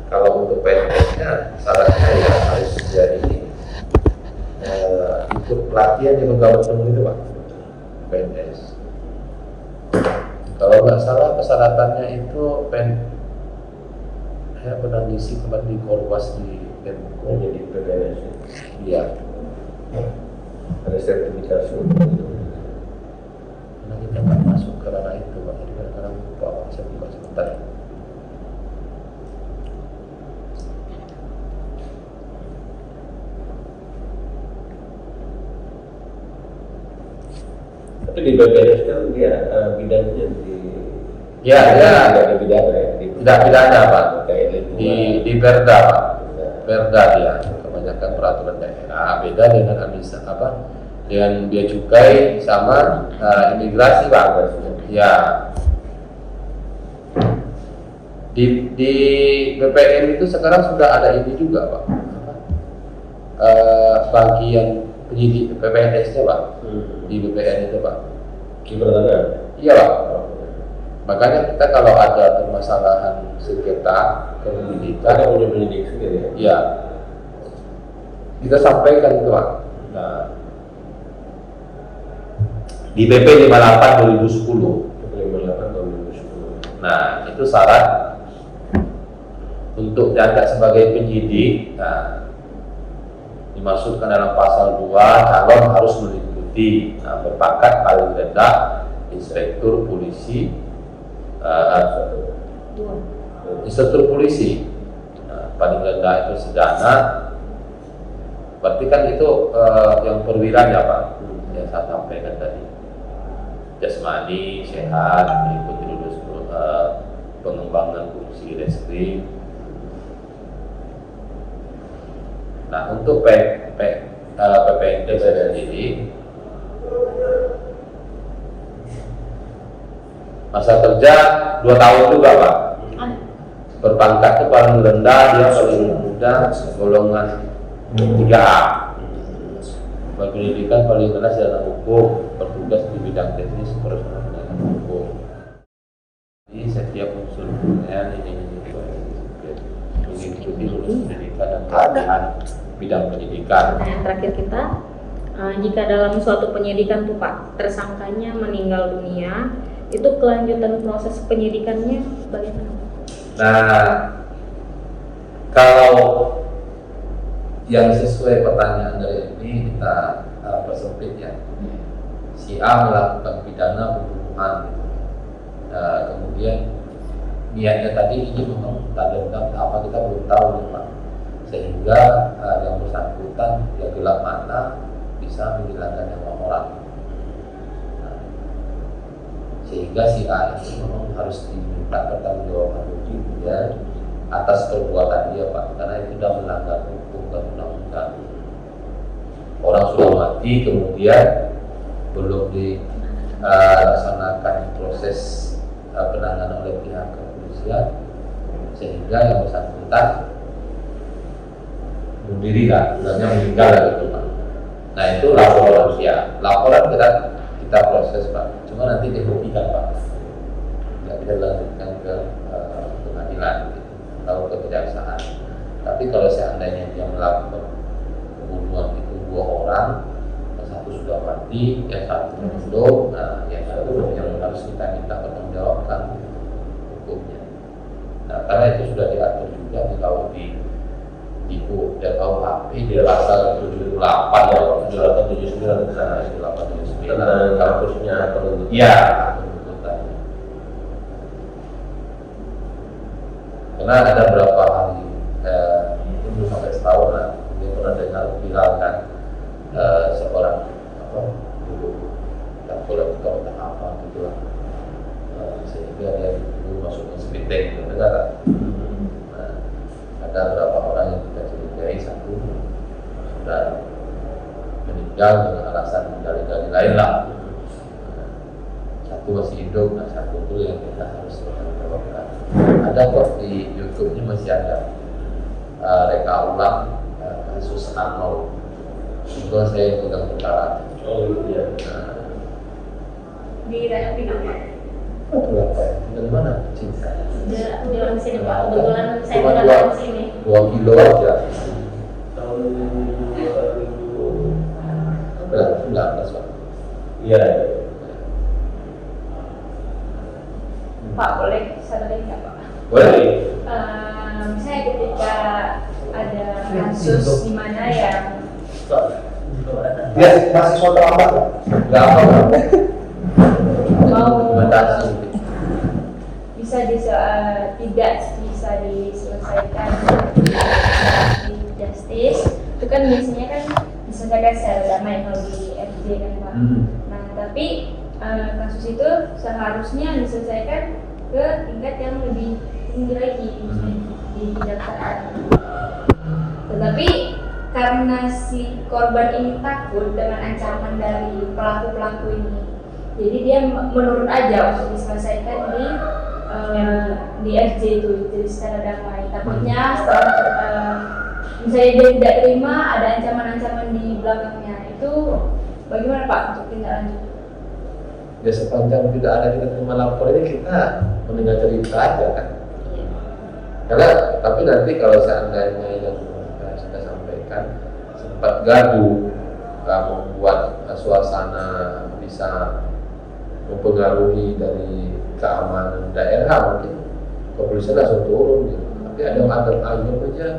Kalau untuk PNS-nya syaratnya ya harus dia ini ikut pelatihan di pegawai penuh itu Pak, PNS. Kalau nggak salah persyaratannya itu saya pernah ngisi kemarin di Korwas di Menko Jadi PNS. iya. Ada sertifikasi. Karena kita nggak masuk ke ranah itu Pak, jadi kadang-kadang lupa Pak, saya buka sebentar. Tapi di PNS kan dia bidangnya di Ya, ya. tidak ada pidana ya. Tidak pidana Pak, Kayak lingkungan. di Perda Pak. Perda dia kebanyakan peraturan daerah beda dengan dengan bea cukai sama imigrasi Pak. Ya di BPN itu sekarang sudah ada ini juga Pak, bagian penyidik PPNS-nya Pak, di BPN itu Pak. Di pertanian. Iya Pak. Makanya kita kalau ada permasalahan sengketa kependidikan, Ada punya penyidik sendiri ya. ya kita sampaikan itu Pak. Nah, di PP 58 2010. 58 tahun 2010. Nah, itu syarat untuk diangkat sebagai penyidik. Nah, dimasukkan dalam pasal 2, calon harus meliputi berpangkat paling rendah inspektur polisi, inspektur polisi. Nah, paling rendah itu sedana. Berarti kan itu yang perwira ya Pak, yang saya sampaikan tadi. Jasmani, sehat, mengikuti lulus pengembangan fungsi reskrim. Nah untuk PPNT sendiri, masa kerja 2 tahun juga Pak. Berpangkat itu paling rendah, dia paling muda, golongan 3A. Berpendidikan paling rendah sarjana hukum, bertugas di bidang teknis profesional hukum. Jadi setiap unsur penilaian ini mengikuti lulus pendidikan dan pelatihan bidang pendidikan. Nah, yang terakhir kita, jika dalam suatu penyidikan tuh Pak, tersangkanya meninggal dunia, itu kelanjutan proses penyidikannya bagaimana? Nah, kalau yang sesuai pertanyaan dari ini kita persempit ya. Si A melakukan pidana pembunuhan, kemudian niatnya tadi ini memang tak dendam apa kita belum tahu nih Pak. sehingga yang bersangkutan yang gelap mata bisa menghilangkan nyawa orang. Sehingga si A itu memang harus diminta pertanggungjawaban hukum ya atas perbuatan dia, Pak, karena itu sudah melanggar hukum dan undang-undang. Orang sudah mati kemudian belum dilaksanakan proses penanganan oleh pihak kepolisian sehingga yang bersangkutan bunuh diri kan, sebenarnya meninggal gitu, Pak. Nah itu laporan ya, laporan kita proses, Pak. Cuma nanti dibuktikan, Pak. Tidak bisa dilanjutkan ke pengadilan gitu, atau ke kejaksaan. Tapi kalau seandainya dia melakukan pembunuhan itu 2 orang, yang satu sudah mati, yang satu belum, nah yang satu yang harus kita minta pertanggungjawabkan hukumnya. Nah karena itu sudah diatur juga di KUHP dan KUHP di pasal 78 ya, 7879 sana 7879 kampusnya penuntutan. Iya, penuntutan. Karena ada berapa hari itu sampai setahun lah, dia pernah dengar viral kan seorang dulu tak boleh tahu apa gitu lah, sehingga dia dulu masuk ke speedbank ke negara. Ada beberapa orang yang kita curigai, satu sudah meninggal dengan alasan dalil-dalil lain lah, satu masih hidup, nah satu itu yang kita harus bertanggung. Ada kok di YouTube-nya masih ada reka ulang kasus Arnold. Itu saya pegang perkara. Oh iya. Di daerah Pinang. Oh berapa ya? Dari mana? Cinta. Di sini Pak, kebetulan saya Cuma berada di sini. 2 kilo aja. Tahun 19, Pak. Iya. Pak, boleh sadari nggak, Pak? Boleh. Misalnya ketika ada kasus di mana yang Dia mahasiswa terlambat ya? Nggak apa-apa. mau Dokumentasi. tidak bisa diselesaikan di justice, itu kan biasanya kan diselesaikan secara damai kalau di FJ kan, Pak. Nah tapi kasus itu seharusnya diselesaikan ke tingkat yang lebih tinggi lagi di kejaksaan. Tetapi karena si korban ini takut dengan ancaman dari pelaku-pelaku ini, jadi dia menurut aja untuk diselesaikan di FJ itu, jadi secara damai. Takutnya setelah misalnya dia tidak terima, ada ancaman-ancaman di belakangnya. Itu bagaimana, Pak, untuk tindak lanjut? Ya sepanjang tidak ada kita terima lapor ini, kita mendengar cerita aja kan. Karena tapi nanti kalau seandainya yang sudah sampaikan sempat gaduh, membuat suasana bisa mempengaruhi dari keamanan daerah, mungkin kepolisian langsung turun gitu. Tapi ada ayam aja.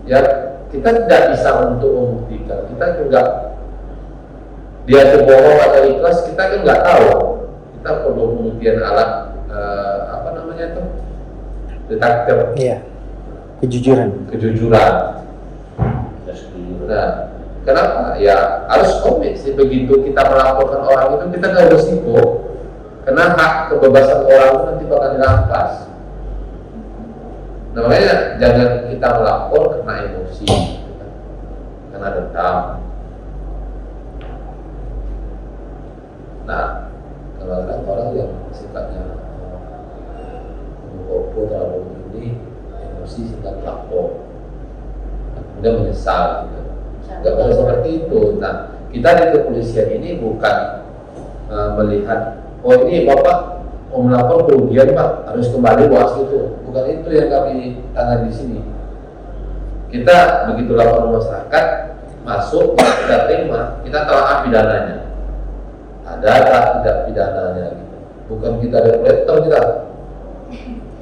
Ya kita tidak bisa untuk membuktikan. Kita juga dia bohong atau ikhlas, kita kan nggak tahu. Kita perlu pembuktian alat apa namanya itu, detektor. Iya. Kejujuran. Nah, kenapa? Ya harus komit sih, begitu kita melaporkan orang itu kita nggak berisiko, karena hak kebebasan orang itu nanti bakal dirampas. Nah, makanya jangan kita melapor karena emosi, karena dendam. Nah, kalau ada orang yang sifatnya menggopo terlalu ini, emosi sehingga melapor, kemudian menyesal gitu. Nggak boleh seperti itu. Nah, kita di kepolisian ini bukan melihat, oh ini Bapak mau melapor kerugian Pak, harus kembali buat itu. Bukan itu yang kami tangani di sini. Kita begitu lapor masyarakat masuk, kita terima, kita telaah pidananya. Ada tak tidak pidananya gitu. Bukan kita ada kolektor kita.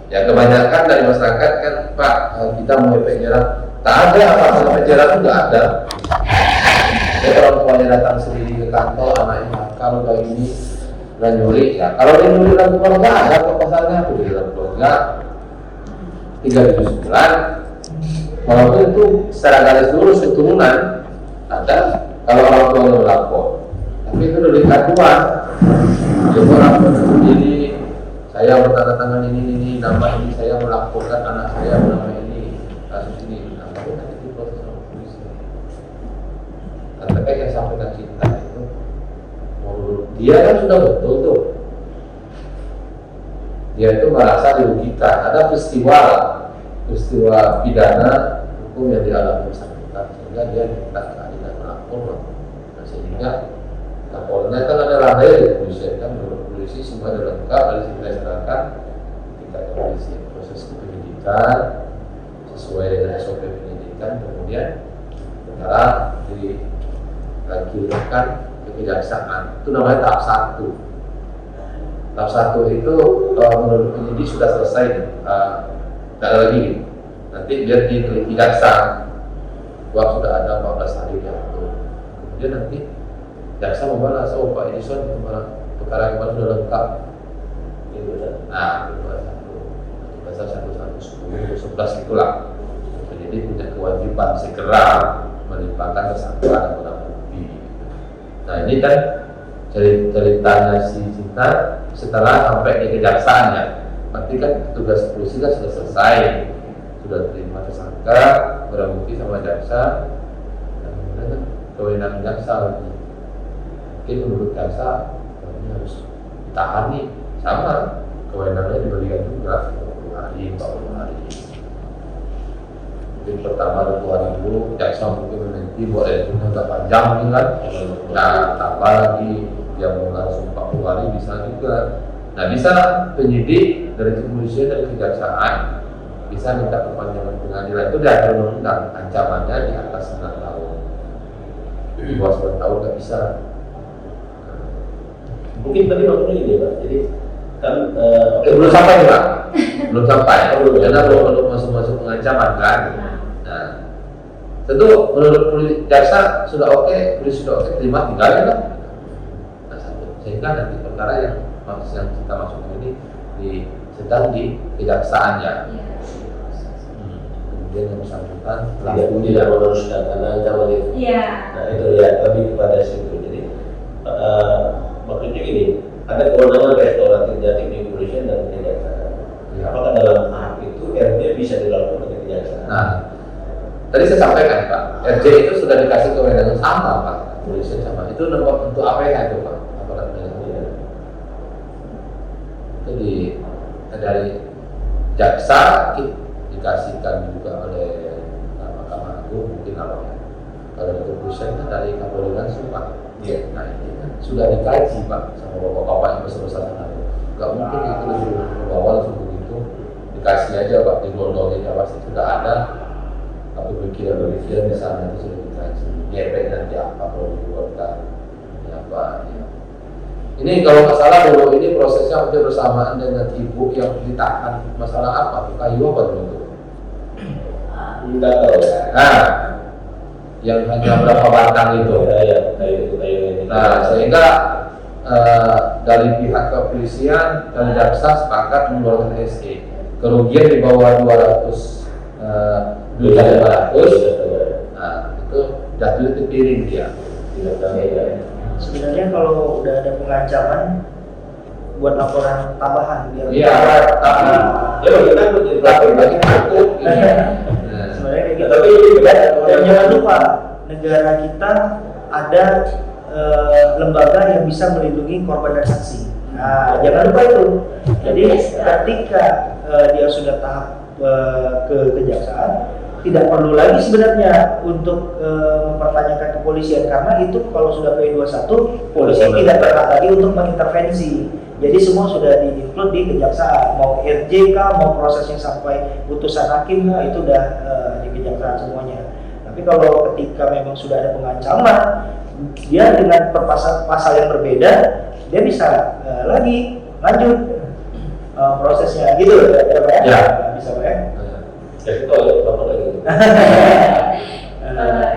Ya kebanyakan dari masyarakat kan, Pak kita mau efek jerah. Tak ada apa-apa efek jerah itu nggak ada. Jadi orang tuanya datang sendiri ke kantor, anaknya kalau kayak ini dan nyuri, ya kalau dia nyuri dalam keluarga ada kok pasalnya, aku di dalam keluarga 379 walaupun itu secara garis lurus keturunan ada kalau orang tua melapor, tapi itu dari aduan. Jadi orang tua sendiri, saya bertanda tangan ini nama ini, saya melaporkan anak saya nama ini kasus ini, nah itu nanti diproses sama polisi. Dan terkait yang sampaikan Cinta itu, menurut dia kan sudah betul tuh. Dia itu merasa dirugikan. Ada peristiwa pidana hukum yang dialami bersangkutan, sehingga dia minta keadilan melapor. Nah, sehingga lapornya kan ada rantai di kepolisian kan, menurut polisi semua ada lengkap, ada yang serahkan ketika polisi proses penyidikan sesuai dengan SOP penyidikan, kemudian perkara dikirimkan ke kejaksaan. Itu namanya tahap 1. Tahap 1 itu menurut penyidik sudah selesai, tidak ada lagi. Nanti biar diteliti jaksa, waktu sudah ada 14 hari diatur. Kemudian nanti jaksa membalas, oh Pak Edison perkara kemarin sudah lengkap. Nah, itu pasal 110, 11 itulah. Jadi punya kewajiban segera melimpahkan tersangka dan barang bukti. Nah ini kan ceritanya si Cinta setelah sampai di kejaksaan ya. Berarti kan tugas polisi kan sudah selesai, sudah terima tersangka, barang bukti sama jaksa, dan kemudian kan kewenangan jaksa lagi. Mungkin menurut jaksa ini harus ditahan nih, sama kewenangannya diberikan juga 20 hari, 40 hari. Mungkin pertama 20 hari dulu, jaksa mungkin menanti buat reaksinya agak panjang nih kan. Nah, tambah lagi yang langsung 40 hari bisa juga. Nah, bisa penyidik dari kepolisian, dari kejaksaan bisa minta perpanjangan pengadilan. Itu diatur undang-undang, ancamannya di atas 9 tahun. Di bawah 9 tahun nggak bisa. Mungkin tadi maksudnya ini Pak, jadi kan belum sampai nih Pak, belum sampai, karena belum masuk pengancaman kan. Nah, tentu menurut jaksa sudah oke, polisi sudah oke, terima tinggalin lah. Nah, sehingga nanti perkara yang kita masukkan ini sedang di kejaksaannya. Kemudian yang bersangkutan tidak meneruskan karena ancaman itu. Nah itu ya lebih kepada situ. Jadi maksudnya gini, ada kewenangan restoratif jatim di kepolisian dan kejaksaan. Apakah dalam tahap itu RJ bisa dilakukan oleh kejaksaan? Nah, tadi saya sampaikan Pak, RJ itu sudah dikasih kewenangan sama Pak, kepolisian sama. Itu untuk apa ya itu Pak? Aparat penegak. Jadi dari jaksa dikasihkan juga oleh Mahkamah Agung mungkin awalnya. Kalau dari kepolisian kan dari Kapolri langsung Pak. Nah ini kan sudah dikaji Pak sama bapak-bapak yang besar-besar sana. Gak mungkin itu lebih ke bawah langsung begitu dikasih aja Pak, digondolin ya pasti sudah ada. Tapi pikiran di sana itu sudah dikaji. Efek nanti apa kalau dibuatkan apa ya. Ini kalau nggak salah dulu ini prosesnya hampir bersamaan dengan ibu yang ditahan masalah apa? Kayu apa dulu? Enggak tahu ya. Nah, yang hanya berapa batang itu? Kayu. Nah, sehingga dari pihak kepolisian dan jaksa sepakat mengeluarkan SE. Kerugian di bawah 200 juta 500. Nah, itu jatuh ke piring dia. Sebenarnya kalau udah ada pengancaman buat laporan tambahan biar tapi bagi takut sebenarnya kayak gitu. Dan jangan lupa negara kita ada lembaga yang bisa melindungi korban dan saksi. Nah, jangan lupa itu. Jadi ketika dia sudah tahap ke kejaksaan, tidak perlu lagi sebenarnya untuk mempertanyakan kepolisian, karena itu kalau sudah P21 polisi tidak berhak lagi untuk mengintervensi. Jadi semua sudah di-include di kejaksaan, mau RJK, mau prosesnya sampai putusan hakim, itu udah di kejaksaan semuanya. Tapi kalau ketika memang sudah ada pengancaman, dia dengan pasal yang berbeda, dia bisa lagi lanjut prosesnya gitu ya Pak ya? Ya. Bisa Pak ya? Jadi itu apa lagi?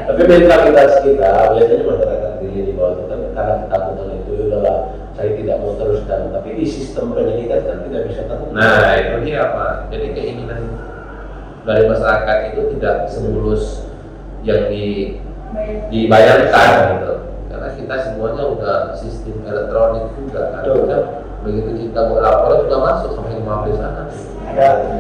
Tapi mentalitas kita biasanya masyarakat di bawah itu kan karena ketakutan itu udahlah saya tidak mau teruskan. Tapi di sistem penyidikan kan tidak bisa tahu. Nah itu dia Pak. Jadi keinginan dari masyarakat itu tidak semulus yang dibayangkan gitu, karena kita semuanya udah sistem elektronik juga kan. Begitu kita buat laporan sudah masuk sampai ke sana.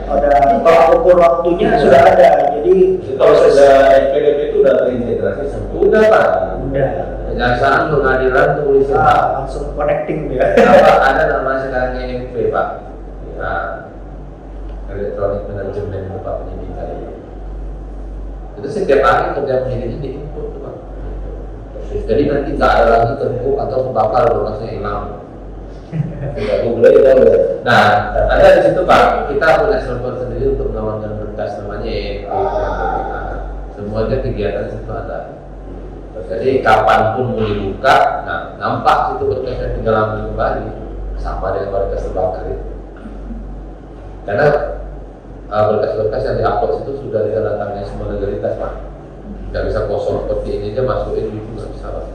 Ada tolak ukur waktunya sudah ada. Jadi Kalau sudah PDP itu udah terintegrasi semua. Udah Pak. udah Kejaksaan, pengadilan, kepolisian. langsung connecting dia. Ada namanya sekarang EMP Pak. Nah, Electronic Management Pak Penyidikan itu setiap hari kerja penyidiknya diinput tuh Pak. Jadi nanti nggak ada lagi terpuk atau kebakar berkasnya hilang. Nah, ada di situ Pak, kita punya server sendiri untuk mengamankan berkas namanya EMP. Semuanya kegiatan situ ada. Jadi kapanpun mau dibuka, nah nampak situ berkasnya tinggal ambil kembali sama dengan berkas terbakar itu. Karena berkas-berkas yang diupload itu sudah ditandatangani semua legalitas Pak. Nggak bisa kosong seperti ini aja masukin gitu, nggak bisa Pak.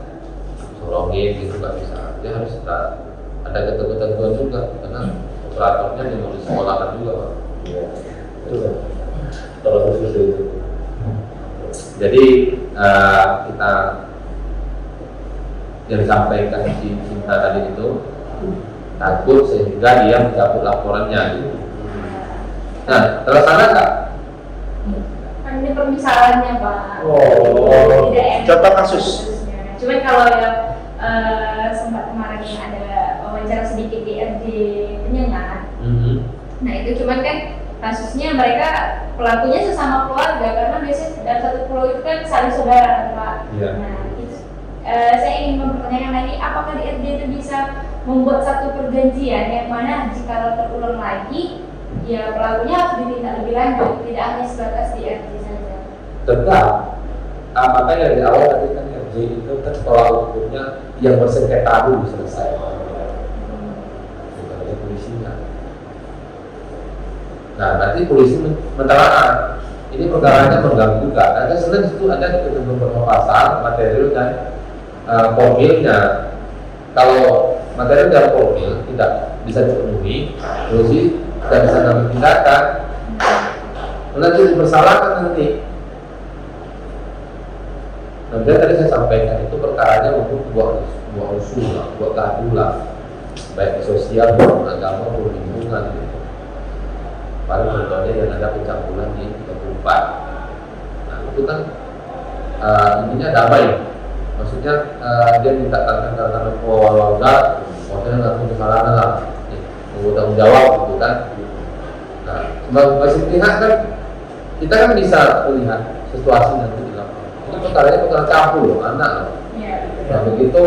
Sorongin gitu nggak bisa. Dia harus ada ketentuan juga karena operatornya yang mau disekolahkan juga Pak. Iya. Kalau khusus itu. Jadi kita yang disampaikan si Cinta tadi itu takut sehingga dia mencabut laporannya gitu. Nah, terlaksana nggak? Kan ini permisalannya Pak. Oh, Tidak enak contoh kasus. kasusnya. Cuman kalau yang sempat kemarin ada wawancara sedikit di RJ Penyengat. Nah itu cuman kan kasusnya mereka pelakunya sesama keluarga karena biasanya dalam satu pulau itu kan saling saudara kan Pak. Iya. Nah itu saya ingin mempertanyakan lagi apakah di RJ itu bisa membuat satu perjanjian yang mana jika terulang lagi ya pelakunya harus ditindak lebih lanjut, tidak hanya sebatas di RJ saja. Tetap, makanya dari awal tadi kan RJ itu kan tolak ukurnya yang bersengketa dulu selesai. Bukan ada polisinya. Nah nanti polisi mentelaah ini perkaranya mengganggu juga. Karena selain itu ada beberapa pasal material dan formilnya. Kalau material dan formil tidak bisa dipenuhi, polisi tidak bisa ngambil tindakan. Nanti dipersalahkan nanti. Nanti tadi saya sampaikan itu perkaranya untuk buat usul lah, buat keadilan, baik sosial, agama, maupun lingkungan. Gitu. Paling contohnya yang ada pencabulan di 34. Nah itu kan intinya damai. Maksudnya dia minta tantangan keluarga, maksudnya langsung kesalahan lah, bertanggung jawab gitu kan. Nah sebagai masing pihak kan kita kan bisa melihat situasi nanti di lapangan. Ini perkara campur loh, anak loh. Nah begitu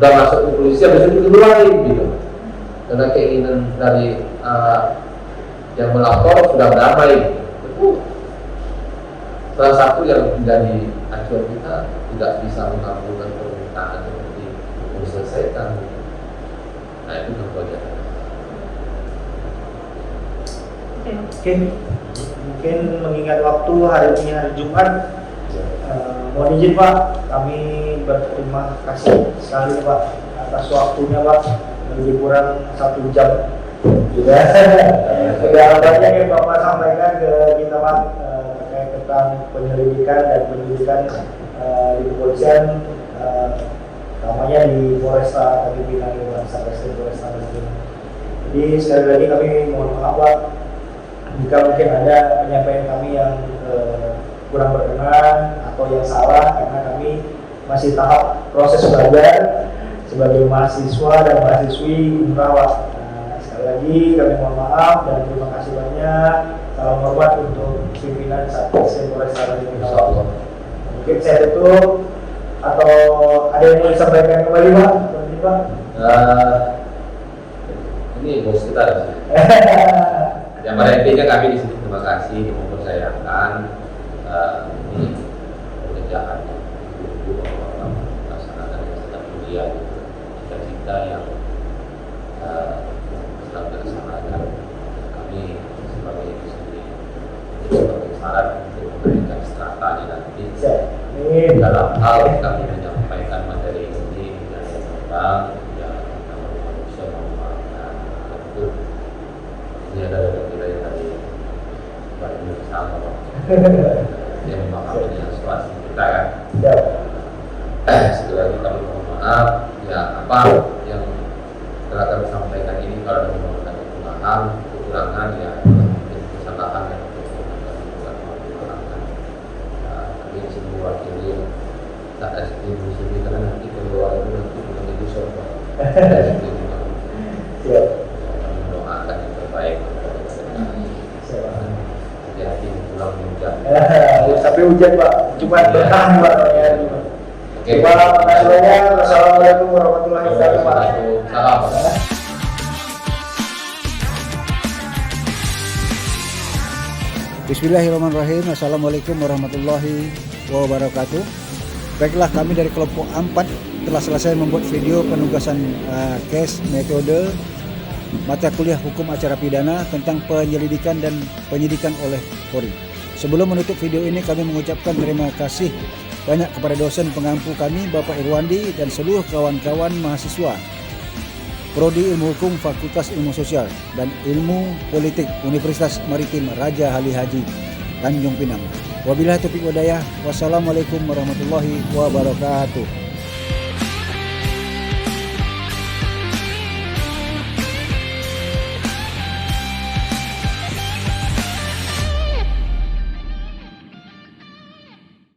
udah masuk ke polisi habis itu dikeluarin gitu. Karena keinginan dari yang melapor sudah berdamai. Itu salah satu yang menjadi acuan kita tidak bisa mengabulkan permintaan seperti diselesaikan. Nah itu contohnya. Oke. Mungkin mengingat waktu hari ini hari Jumat, mohon izin Pak, kami berterima kasih sekali Pak atas waktunya Pak, lebih kurang 1 jam. Sudah banyak yang Bapak sampaikan ke kita Pak terkait tentang penyelidikan dan penyidikan di kepolisian, namanya di Polresta Tanjung Pinang, Satreskrim Polresta Tanjung Pinang. Jadi sekali lagi kami mohon maaf Pak jika mungkin ada penyampaian kami yang kurang berkenan atau yang salah, karena kami masih tahap proses belajar sebagai mahasiswa dan mahasiswi Unrawat. Sekali lagi kami mohon maaf dan terima kasih banyak. Salam hormat untuk pimpinan Satreskrim Polresta Tanjung Pinang. Mungkin saya tutup atau ada yang mau disampaikan kembali Pak? Ini bos kita ada sih. Yang pada intinya kami di sini terima kasih mempercayakan ini pekerjaan guru melaksanakan yang sedang mulia, cita-cita yang sedang dilaksanakan. Kami sebagai itu sendiri sebagai syarat untuk memberikan strategi nanti dalam hal kami menyampaikan materi ini dan tentang yang manusia memaafkan. Tentu ini adalah nilai dari calon yang memahami aspirasi kita kan. Sekali lagi kami mohon maaf ya, apa yang telah kami sampaikan ini kalau ada kekurangan ya mungkin kesalahan yang kami sini mewakili tak SD di sini karena nanti keluar itu nanti menjadi sorban. Kami mendoakan yang terbaik. Hati-hati pulang hujan. Sampai hujan Pak, cuma bertahan Pak. Oke. Assalamualaikum warahmatullahi wabarakatuh. Salam. Bismillahirrahmanirrahim. Assalamualaikum warahmatullahi wabarakatuh. Baiklah, kami dari kelompok 4 telah selesai membuat video penugasan case metode mata kuliah hukum acara pidana tentang penyelidikan dan penyidikan oleh Polri. Sebelum menutup video ini, kami mengucapkan terima kasih banyak kepada dosen pengampu kami Bapak Irwandi dan seluruh kawan-kawan mahasiswa Prodi Ilmu Hukum Fakultas Ilmu Sosial dan Ilmu Politik Universitas Maritim Raja Ali Haji Tanjung Pinang. Wabillahi taufiq walhidayah. Wassalamualaikum warahmatullahi wabarakatuh.